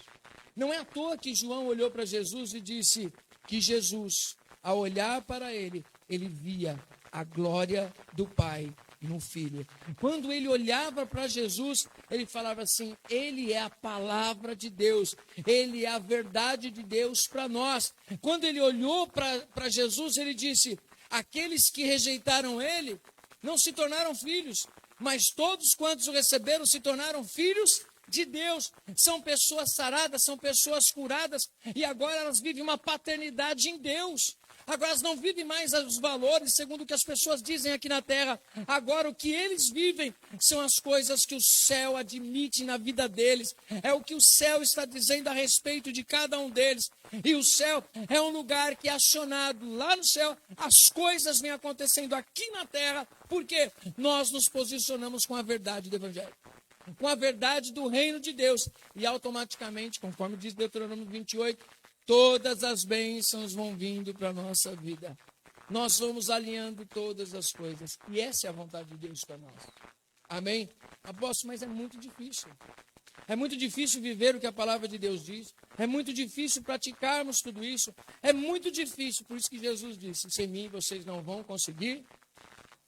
Não é à toa que João olhou para Jesus e disse que Jesus, ao olhar para ele, ele via a glória do Pai no Filho. Quando ele olhava para Jesus, ele falava assim, ele é a palavra de Deus, ele é a verdade de Deus para nós. Quando ele olhou para Jesus, ele disse, aqueles que rejeitaram ele, não se tornaram filhos, mas todos quantos o receberam se tornaram filhos de Deus. São pessoas saradas, são pessoas curadas, e agora elas vivem uma paternidade em Deus. Agora elas não vivem mais os valores segundo o que as pessoas dizem aqui na terra. Agora o que eles vivem são as coisas que o céu admite na vida deles. É o que o céu está dizendo a respeito de cada um deles. E o céu é um lugar que é acionado lá no céu. As coisas vêm acontecendo aqui na terra porque nós nos posicionamos com a verdade do Evangelho, com a verdade do reino de Deus. E automaticamente, conforme diz Deuteronômio 28, todas as bênçãos vão vindo para a nossa vida. Nós vamos alinhando todas as coisas. E essa é a vontade de Deus para nós. Amém? Apóstolo, mas é muito difícil. É muito difícil viver o que a palavra de Deus diz. É muito difícil praticarmos tudo isso. É muito difícil. Por isso que Jesus disse, sem mim vocês não vão conseguir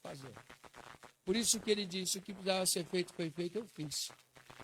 fazer. Por isso que ele disse, o que precisava ser feito foi feito, eu fiz.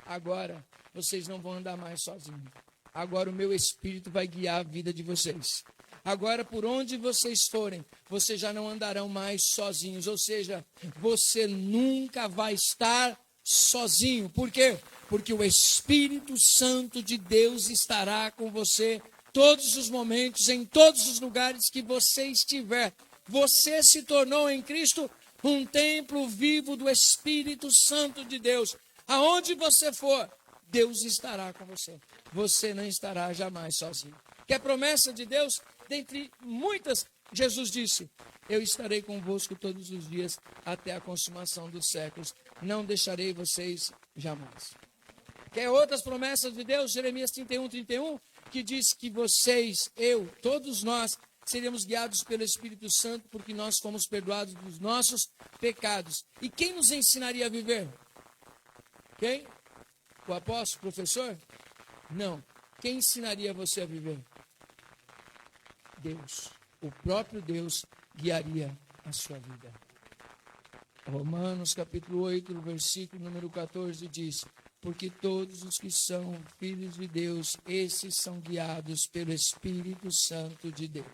Agora, vocês não vão andar mais sozinhos. Agora o meu Espírito vai guiar a vida de vocês. Agora, por onde vocês forem, vocês já não andarão mais sozinhos. Ou seja, você nunca vai estar sozinho. Por quê? Porque o Espírito Santo de Deus estará com você todos os momentos, em todos os lugares que você estiver. Você se tornou em Cristo um templo vivo do Espírito Santo de Deus. Aonde você for, Deus estará com você. Você não estará jamais sozinho. Que a promessa de Deus, dentre muitas, Jesus disse, eu estarei convosco todos os dias até a consumação dos séculos. Não deixarei vocês jamais. Quer outras promessas de Deus? Jeremias 31, que diz que vocês, eu, todos nós, seremos guiados pelo Espírito Santo, porque nós fomos perdoados dos nossos pecados. E quem nos ensinaria a viver? Quem? O apóstolo, o professor? Não. Quem ensinaria você a viver? Deus. O próprio Deus guiaria a sua vida. Romanos capítulo 8, versículo número 14 diz, porque todos os que são filhos de Deus, esses são guiados pelo Espírito Santo de Deus.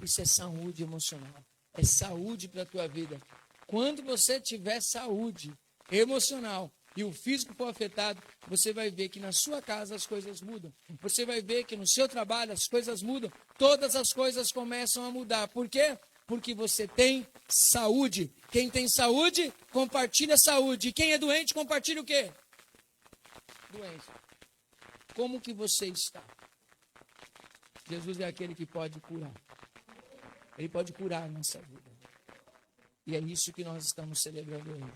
Isso é saúde emocional. É saúde para a tua vida. Quando você tiver saúde emocional e o físico for afetado, você vai ver que na sua casa as coisas mudam. Você vai ver que no seu trabalho as coisas mudam. Todas as coisas começam a mudar. Por quê? Porque você tem saúde. Quem tem saúde, compartilha a saúde. E quem é doente, compartilha o quê? Doença. Como que você está? Jesus é aquele que pode curar. Ele pode curar a nossa vida. E é isso que nós estamos celebrando hoje.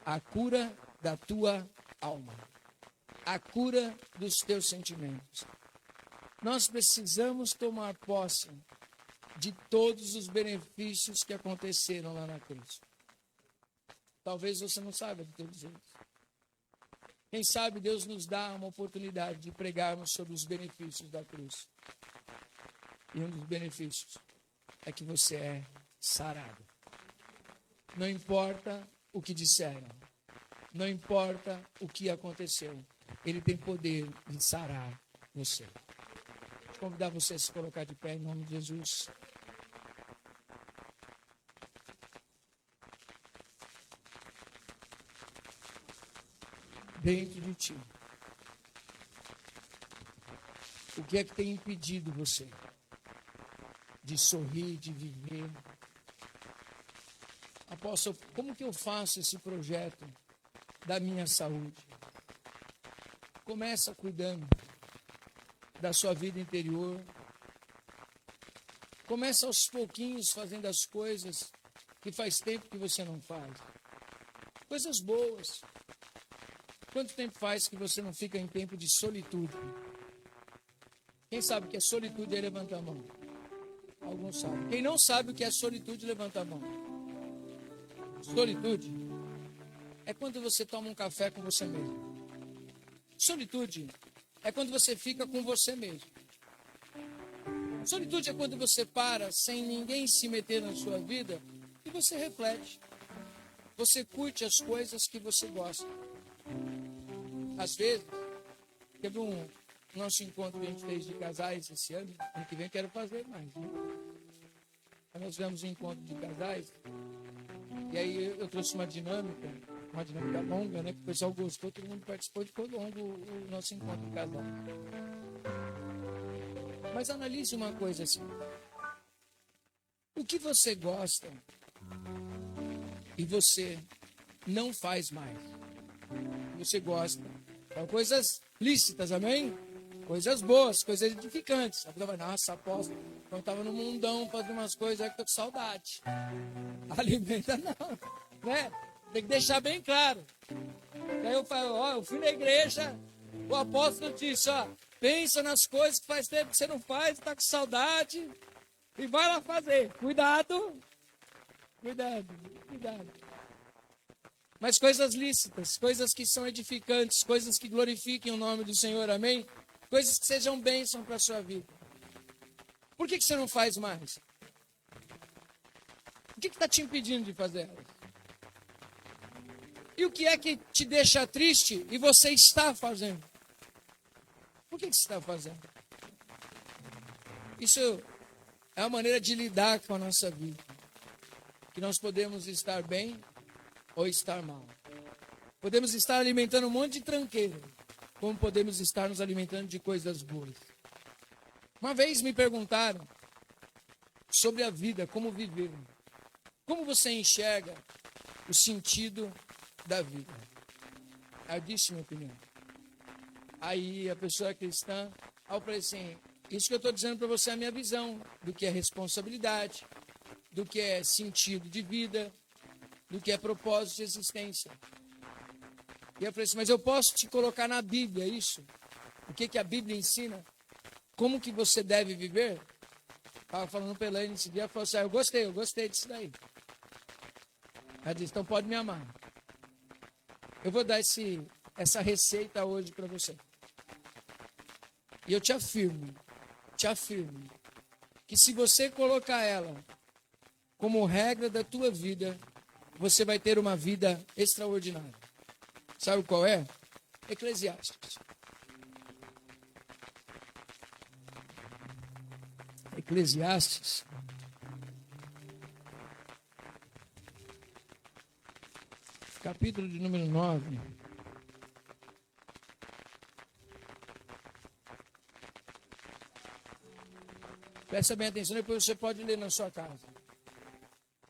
A cura da tua alma. A cura dos teus sentimentos. Nós precisamos tomar posse de todos os benefícios que aconteceram lá na cruz. Talvez você não saiba de todos eles. Quem sabe Deus nos dá uma oportunidade de pregarmos sobre os benefícios da cruz. E um dos benefícios é que você é sarado. Não importa o que disseram. Não importa o que aconteceu. Ele tem poder de sarar você. Vou convidar você a se colocar de pé em nome de Jesus. Dentro de ti. O que é que tem impedido você de sorrir, de viver? Apóstolo, como que eu faço esse projeto da minha saúde? Começa cuidando da sua vida interior. Começa aos pouquinhos fazendo as coisas que faz tempo que você não faz. Coisas boas. Quanto tempo faz que você não fica em tempo de solitude? Quem sabe o que é solitude aí, levanta a mão. Alguns sabem. Quem não sabe o que é solitude, levanta a mão. Solitude é quando você toma um café com você mesmo. Solitude é quando você fica com você mesmo. Solitude é quando você para sem ninguém se meter na sua vida e você reflete. Você curte as coisas que você gosta. Às vezes, teve nosso encontro que a gente fez de casais esse ano. Ano que vem eu quero fazer mais. Né? Nós fizemos um encontro de casais. E aí eu trouxe uma dinâmica longa, né? Que o pessoal gostou, todo mundo participou, e ficou longo o nosso encontro de casal. Mas analise uma coisa assim. O que você gosta e você não faz mais? Você gosta. São coisas lícitas, amém? Coisas boas, coisas edificantes. A pessoa vai, nossa, apóstolo, quando eu estava no mundão fazendo umas coisas, aí que eu tô com saudade. Alimenta não, né? Tem que deixar bem claro. Aí eu falo, ó, eu fui na igreja, o apóstolo disse, ó, pensa nas coisas que faz tempo que você não faz, tá com saudade, e vai lá fazer. Cuidado, cuidado, cuidado. Mas coisas lícitas, coisas que são edificantes, coisas que glorifiquem o nome do Senhor, amém? Coisas que sejam bênção para a sua vida. Por que você não faz mais? O que está te impedindo de fazer elas? E o que é que te deixa triste e você está fazendo? Por que você está fazendo? Isso é uma maneira de lidar com a nossa vida. Que nós podemos estar bem ou estar mal. Podemos estar alimentando um monte de tranqueira, como podemos estar nos alimentando de coisas boas. Uma vez me perguntaram sobre a vida, como viver. Como você enxerga o sentido da vida? Eu disse minha opinião. Aí a pessoa cristã, eu falei assim, isso que eu estou dizendo para você é a minha visão do que é responsabilidade, do que é sentido de vida, do que é propósito de existência. E eu falei assim, mas eu posso te colocar na Bíblia isso? O que a Bíblia ensina? Como que você deve viver? Estava falando para ele nesse dia, ela falou assim, eu gostei disso daí. Ela disse, então pode me amar. Eu vou dar essa receita hoje para você. E eu te afirmo, que se você colocar ela como regra da tua vida, você vai ter uma vida extraordinária. Sabe qual é? Eclesiastes. Eclesiastes. Capítulo de número 9. Presta bem atenção, depois você pode ler na sua casa.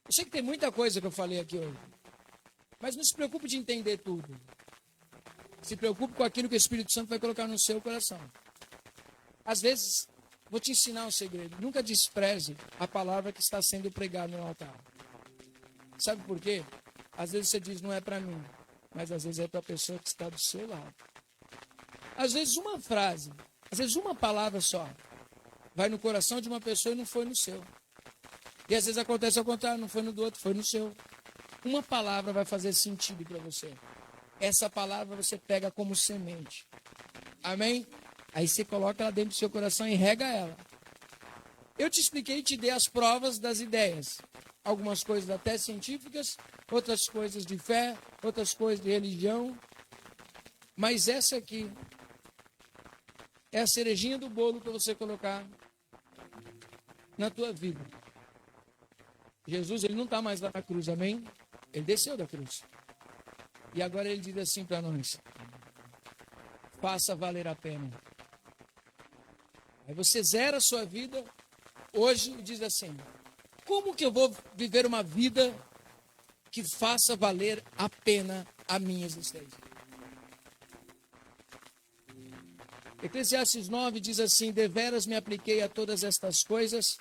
Eu sei que tem muita coisa que eu falei aqui hoje. Mas não se preocupe de entender tudo. Se preocupe com aquilo que o Espírito Santo vai colocar no seu coração. Às vezes, vou te ensinar um segredo. Nunca despreze a palavra que está sendo pregada no altar. Sabe por quê? Às vezes você diz, não é para mim. Mas às vezes é para a pessoa que está do seu lado. Às vezes uma frase, às vezes uma palavra só, vai no coração de uma pessoa e não foi no seu. E às vezes acontece ao contrário, não foi no do outro, foi no seu. Uma palavra vai fazer sentido para você. Essa palavra você pega como semente. Amém? Aí você coloca ela dentro do seu coração e rega ela. Eu te expliquei e te dei as provas das ideias. Algumas coisas até científicas, outras coisas de fé, outras coisas de religião. Mas essa aqui é a cerejinha do bolo para você colocar na tua vida. Jesus, ele não está mais lá na cruz, amém? Ele desceu da cruz. E agora ele diz assim para nós: faça valer a pena. Aí você zera a sua vida hoje e diz assim: como que eu vou viver uma vida que faça valer a pena a minha existência? Eclesiastes 9 diz assim: deveras me apliquei a todas estas coisas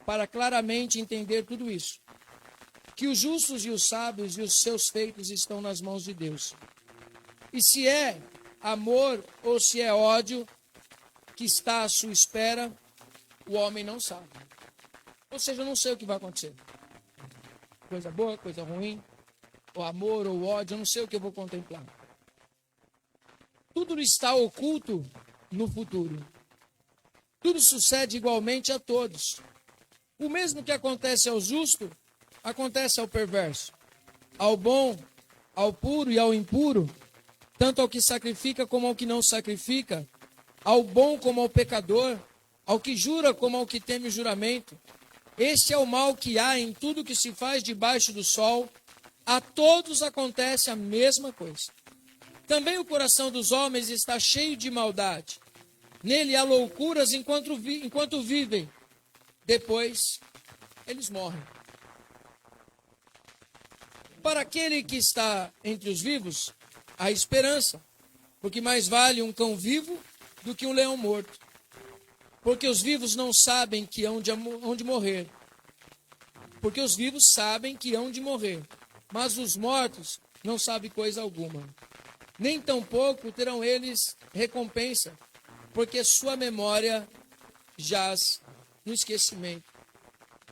para claramente entender tudo isso, que os justos e os sábios e os seus feitos estão nas mãos de Deus. E se é amor ou se é ódio que está à sua espera, o homem não sabe. Ou seja, eu não sei o que vai acontecer. Coisa boa, coisa ruim, ou amor ou ódio, eu não sei o que eu vou contemplar. Tudo está oculto no futuro. Tudo sucede igualmente a todos. O mesmo que acontece ao justo, acontece ao perverso, ao bom, ao puro e ao impuro, tanto ao que sacrifica como ao que não sacrifica, ao bom como ao pecador, ao que jura como ao que teme o juramento. Este é o mal que há em tudo que se faz debaixo do sol. A todos acontece a mesma coisa. Também o coração dos homens está cheio de maldade. Nele há loucuras enquanto vivem. Depois, eles morrem. Para aquele que está entre os vivos, há esperança, porque mais vale um cão vivo do que um leão morto. Porque os vivos não sabem que hão de morrer. Porque os vivos sabem que hão de morrer, mas os mortos não sabem coisa alguma. Nem tampouco terão eles recompensa, porque sua memória jaz no esquecimento.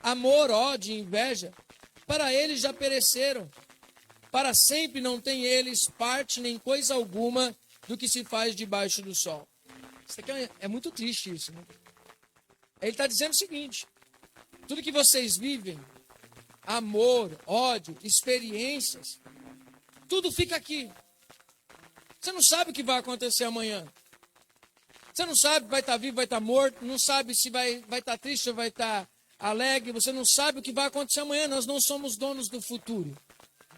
Amor, ódio e inveja, para eles já pereceram. Para sempre não têm eles parte nem coisa alguma do que se faz debaixo do sol. Isso aqui é muito triste isso, né? Ele está dizendo o seguinte: tudo que vocês vivem, amor, ódio, experiências, tudo fica aqui. Você não sabe o que vai acontecer amanhã. Você não sabe se vai estar vivo, vai estar morto, não sabe se vai estar triste ou vai estar alegre, você não sabe o que vai acontecer amanhã. Nós não somos donos do futuro.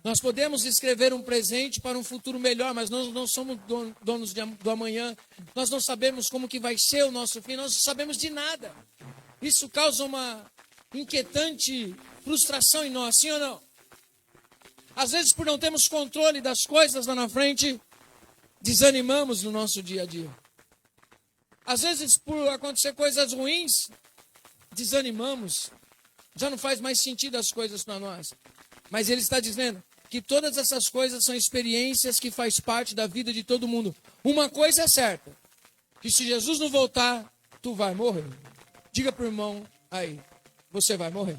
Nós podemos escrever um presente para um futuro melhor, mas nós não somos donos do amanhã. Nós não sabemos como que vai ser o nosso fim, nós não sabemos de nada. Isso causa uma inquietante frustração em nós, sim ou não? Às vezes, por não termos controle das coisas lá na frente, desanimamos no nosso dia a dia. Às vezes, por acontecer coisas ruins, desanimamos. Já não faz mais sentido as coisas para nós. Mas ele está dizendo que todas essas coisas são experiências que faz parte da vida de todo mundo. Uma coisa é certa, que se Jesus não voltar, tu vai morrer. Diga para o irmão aí, você vai morrer.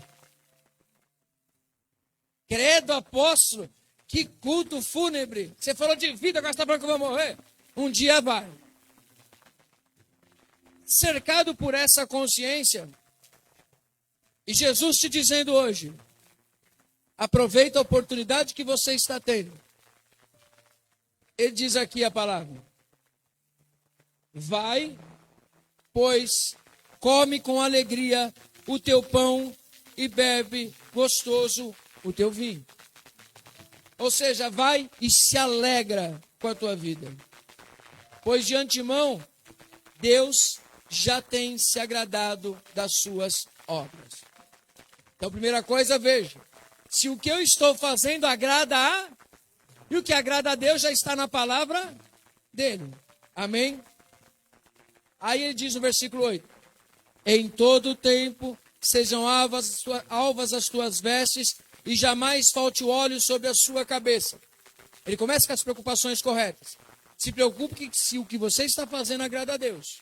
Credo, apóstolo, que culto fúnebre. Você falou de vida, agora você está falando que eu vou morrer. Um dia vai. Cercado por essa consciência, e Jesus te dizendo hoje, aproveita a oportunidade que você está tendo. Ele diz aqui a palavra: vai, pois, come com alegria o teu pão e bebe gostoso o teu vinho. Ou seja, vai e se alegra com a tua vida. Pois de antemão, Deus já tem se agradado das suas obras. Então, primeira coisa, veja, se o que eu estou fazendo agrada a... E o que agrada a Deus já está na palavra dele. Amém? Aí ele diz no versículo 8: em todo o tempo sejam alvas as tuas vestes e jamais falte o óleo sobre a sua cabeça. Ele começa com as preocupações corretas. Se preocupe se o que você está fazendo agrada a Deus.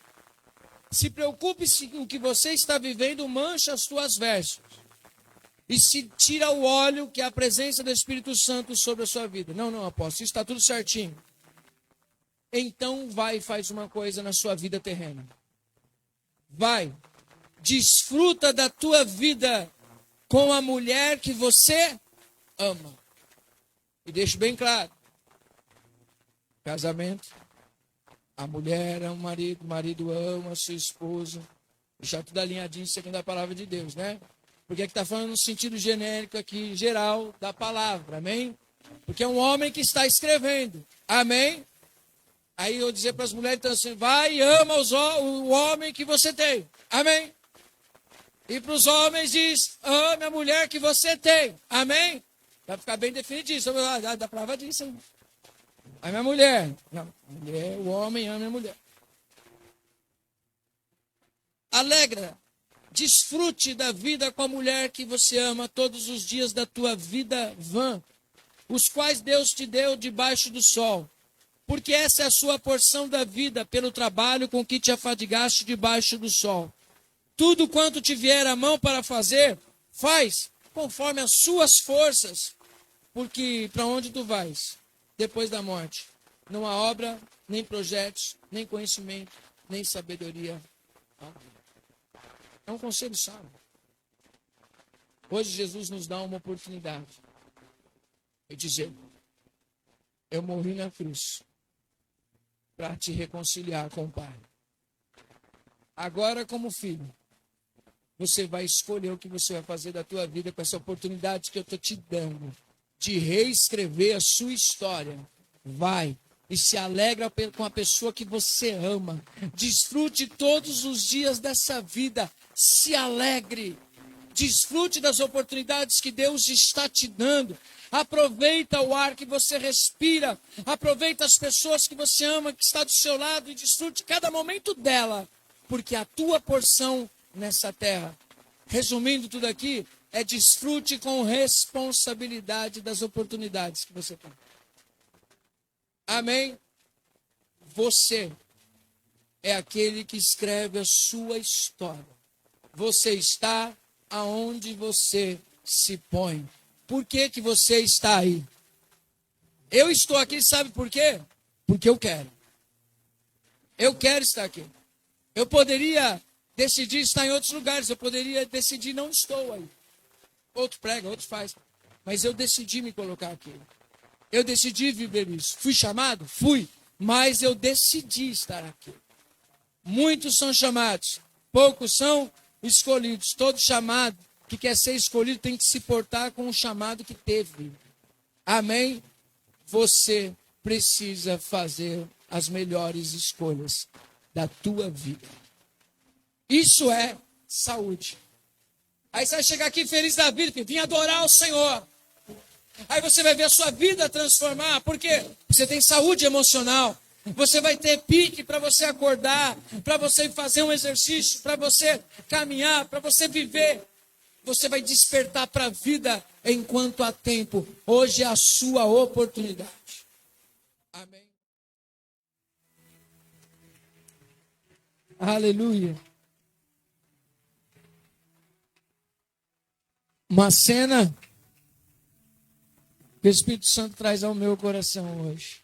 Se preocupe se o que você está vivendo mancha as tuas vestes. E se tira o óleo, que é a presença do Espírito Santo sobre a sua vida. Não, apóstolo, isso está tudo certinho. Então vai e faz uma coisa na sua vida terrena. Vai, desfruta da tua vida com a mulher que você ama. E deixo bem claro, Casamento. A mulher ama o marido ama a sua esposa. Deixar tudo alinhadinho segundo a palavra de Deus, né? Porque é que está falando no sentido genérico aqui, geral, da palavra, amém? Porque é um homem que está escrevendo, amém? Aí eu dizer para as mulheres, então assim, vai e ama o homem que você tem, amém? E para os homens diz, ame a mulher que você tem, amém? Vai ficar bem definido isso, dá prova disso, hein? Ame a mulher, não, o homem ama a mulher. Alegra, desfrute da vida com a mulher que você ama todos os dias da tua vida vã, os quais Deus te deu debaixo do sol, porque essa é a sua porção da vida pelo trabalho com que te afadigaste debaixo do sol. Tudo quanto te vier à mão para fazer, faz conforme as suas forças, porque para onde tu vais depois da morte? Não há obra, nem projetos, nem conhecimento, nem sabedoria. É um conselho sábio. Hoje Jesus nos dá uma oportunidade de dizer, eu morri na cruz para te reconciliar com o Pai. Agora, como filho, você vai escolher o que você vai fazer da tua vida com essa oportunidade que eu estou te dando de reescrever a sua história. Vai e se alegra com a pessoa que você ama. Desfrute todos os dias dessa vida. Se alegre. Desfrute das oportunidades que Deus está te dando. Aproveita o ar que você respira. Aproveita as pessoas que você ama, que está do seu lado, e desfrute cada momento dela. Porque a tua porção nessa terra, resumindo tudo aqui, é desfrute com responsabilidade das oportunidades que você tem. Amém? Você é aquele que escreve a sua história. Você está aonde você se põe. Por que que você está aí? Eu estou aqui, sabe por quê? Porque eu quero. Eu quero estar aqui. Eu poderia decidir estar em outros lugares. Eu poderia decidir não estou aí. Outro prega, outro faz. Mas eu decidi me colocar aqui. Eu decidi viver isso. Fui chamado? Fui. Mas eu decidi estar aqui. Muitos são chamados. Poucos são escolhidos. Todo chamado que quer ser escolhido tem que se portar com o chamado que teve. Amém? Você precisa fazer as melhores escolhas da tua vida. Isso é saúde. Aí você vai chegar aqui feliz da vida, vim adorar o Senhor. Aí você vai ver a sua vida transformar. Por quê? Você tem saúde emocional. Você vai ter pique para você acordar, para você fazer um exercício, para você caminhar, para você viver. Você vai despertar para a vida enquanto há tempo. Hoje é a sua oportunidade. Amém. Aleluia. Uma cena que o Espírito Santo traz ao meu coração hoje.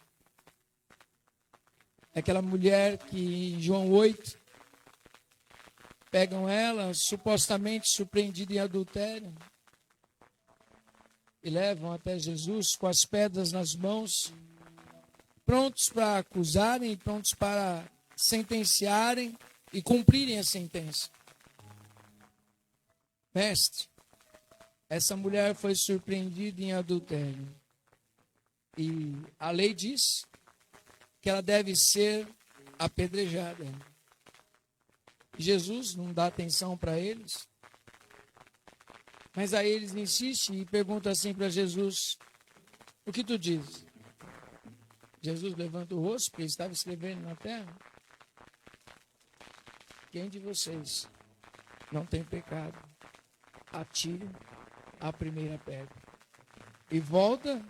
É aquela mulher que em João 8 pegam ela, supostamente surpreendida em adultério, e levam até Jesus com as pedras nas mãos, prontos para acusarem, prontos para sentenciarem e cumprirem a sentença. Mestre, essa mulher foi surpreendida em adultério. E a lei diz que ela deve ser apedrejada. Jesus não dá atenção para eles. Mas aí eles insistem e perguntam assim para Jesus: o que tu dizes? Jesus levanta o rosto, porque ele estava escrevendo na terra. Quem de vocês não tem pecado, atire a primeira pedra. E volta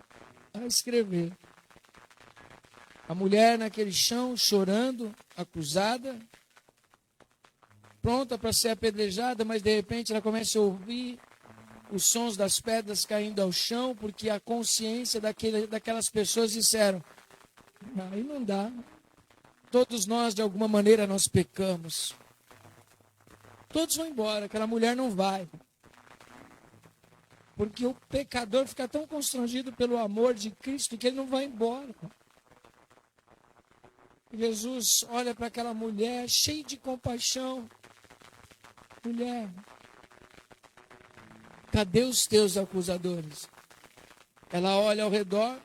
a escrever. A mulher naquele chão, chorando, acusada, pronta para ser apedrejada, mas de repente ela começa a ouvir os sons das pedras caindo ao chão, porque a consciência daquelas pessoas disseram: aí não dá. Todos nós, de alguma maneira, nós pecamos. Todos vão embora, aquela mulher não vai. Porque o pecador fica tão constrangido pelo amor de Cristo que ele não vai embora. Jesus olha para aquela mulher cheia de compaixão. Mulher, cadê os teus acusadores? Ela olha ao redor,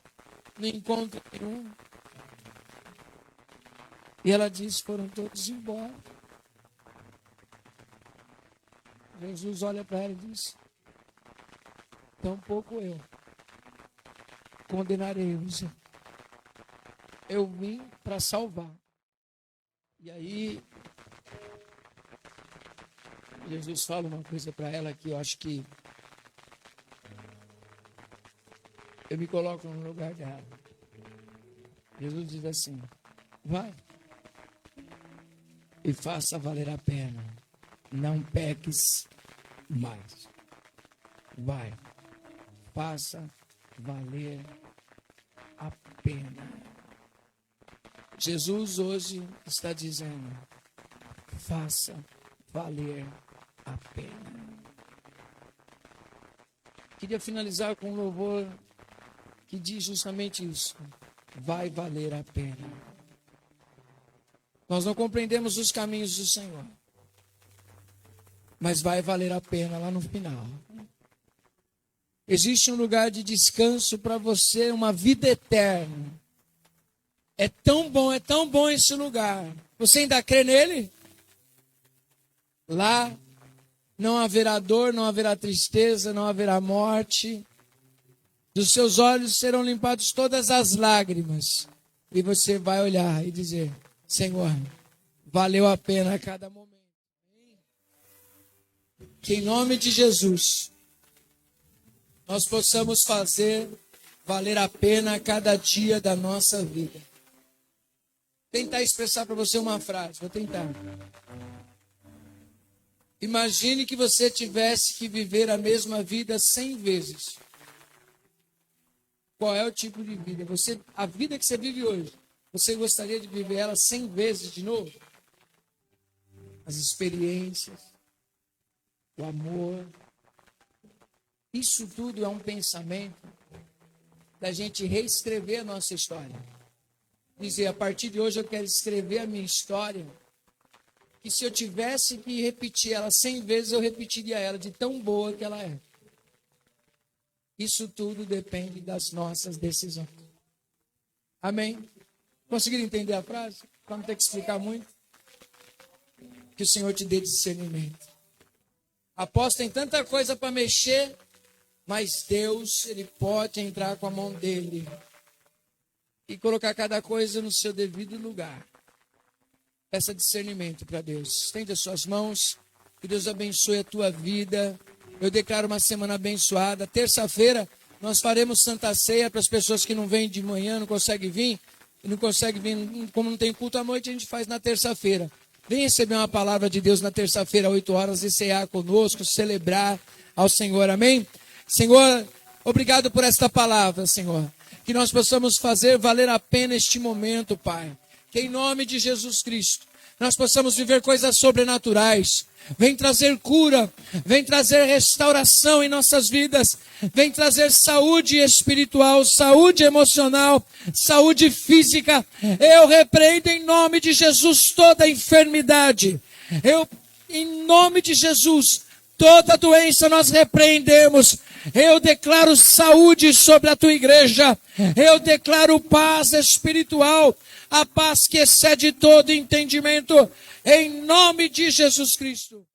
não encontra nenhum. E ela diz, foram todos embora. Jesus olha para ela e diz, tampouco eu condenarei-vos. Eu vim para salvar. E aí, Jesus fala uma coisa para ela que eu acho que eu me coloco no lugar dela. Jesus diz assim, vai e faça valer a pena. Não peques mais. Vai, faça valer a pena. Jesus hoje está dizendo, faça valer a pena. Queria finalizar com um louvor que diz justamente isso. Vai valer a pena. Nós não compreendemos os caminhos do Senhor, mas vai valer a pena lá no final. Existe um lugar de descanso para você, uma vida eterna. É tão bom esse lugar. Você ainda crê nele? Lá não haverá dor, não haverá tristeza, não haverá morte. Dos seus olhos serão limpadas todas as lágrimas. E você vai olhar e dizer, Senhor, valeu a pena a cada momento. Que em nome de Jesus, nós possamos fazer valer a pena a cada dia da nossa vida. Tentar expressar para você uma frase, vou tentar. Imagine que você tivesse que viver a mesma vida 100 vezes. Qual é o tipo de vida? A vida que você vive hoje, você gostaria de viver ela 100 vezes de novo? As experiências, o amor, isso tudo é um pensamento da gente reescrever a nossa história. Dizer, a partir de hoje eu quero escrever a minha história, que se eu tivesse que repetir ela 100 vezes, eu repetiria ela, de tão boa que ela é. Isso tudo depende das nossas decisões. Amém? Conseguiram entender a frase? Para não ter que explicar muito. Que o Senhor te dê discernimento. Após tem tanta coisa para mexer, mas Deus, Ele pode entrar com a mão dEle e colocar cada coisa no seu devido lugar. Peça discernimento para Deus. Estende as suas mãos. Que Deus abençoe a tua vida. Eu declaro uma semana abençoada. Terça-feira nós faremos Santa Ceia para as pessoas que não vêm de manhã, não conseguem vir. E não conseguem vir, como não tem culto à noite, a gente faz na terça-feira. Vem receber uma palavra de Deus na terça-feira, 8 horas, e cear conosco, celebrar ao Senhor. Amém? Senhor, obrigado por esta palavra, Senhor. Que nós possamos fazer valer a pena este momento, Pai. Que em nome de Jesus Cristo, nós possamos viver coisas sobrenaturais. Vem trazer cura, vem trazer restauração em nossas vidas. Vem trazer saúde espiritual, saúde emocional, saúde física. Eu repreendo em nome de Jesus toda enfermidade. Em nome de Jesus, toda doença nós repreendemos. Eu declaro saúde sobre a tua igreja. Eu declaro paz espiritual. A paz que excede todo entendimento. Em nome de Jesus Cristo.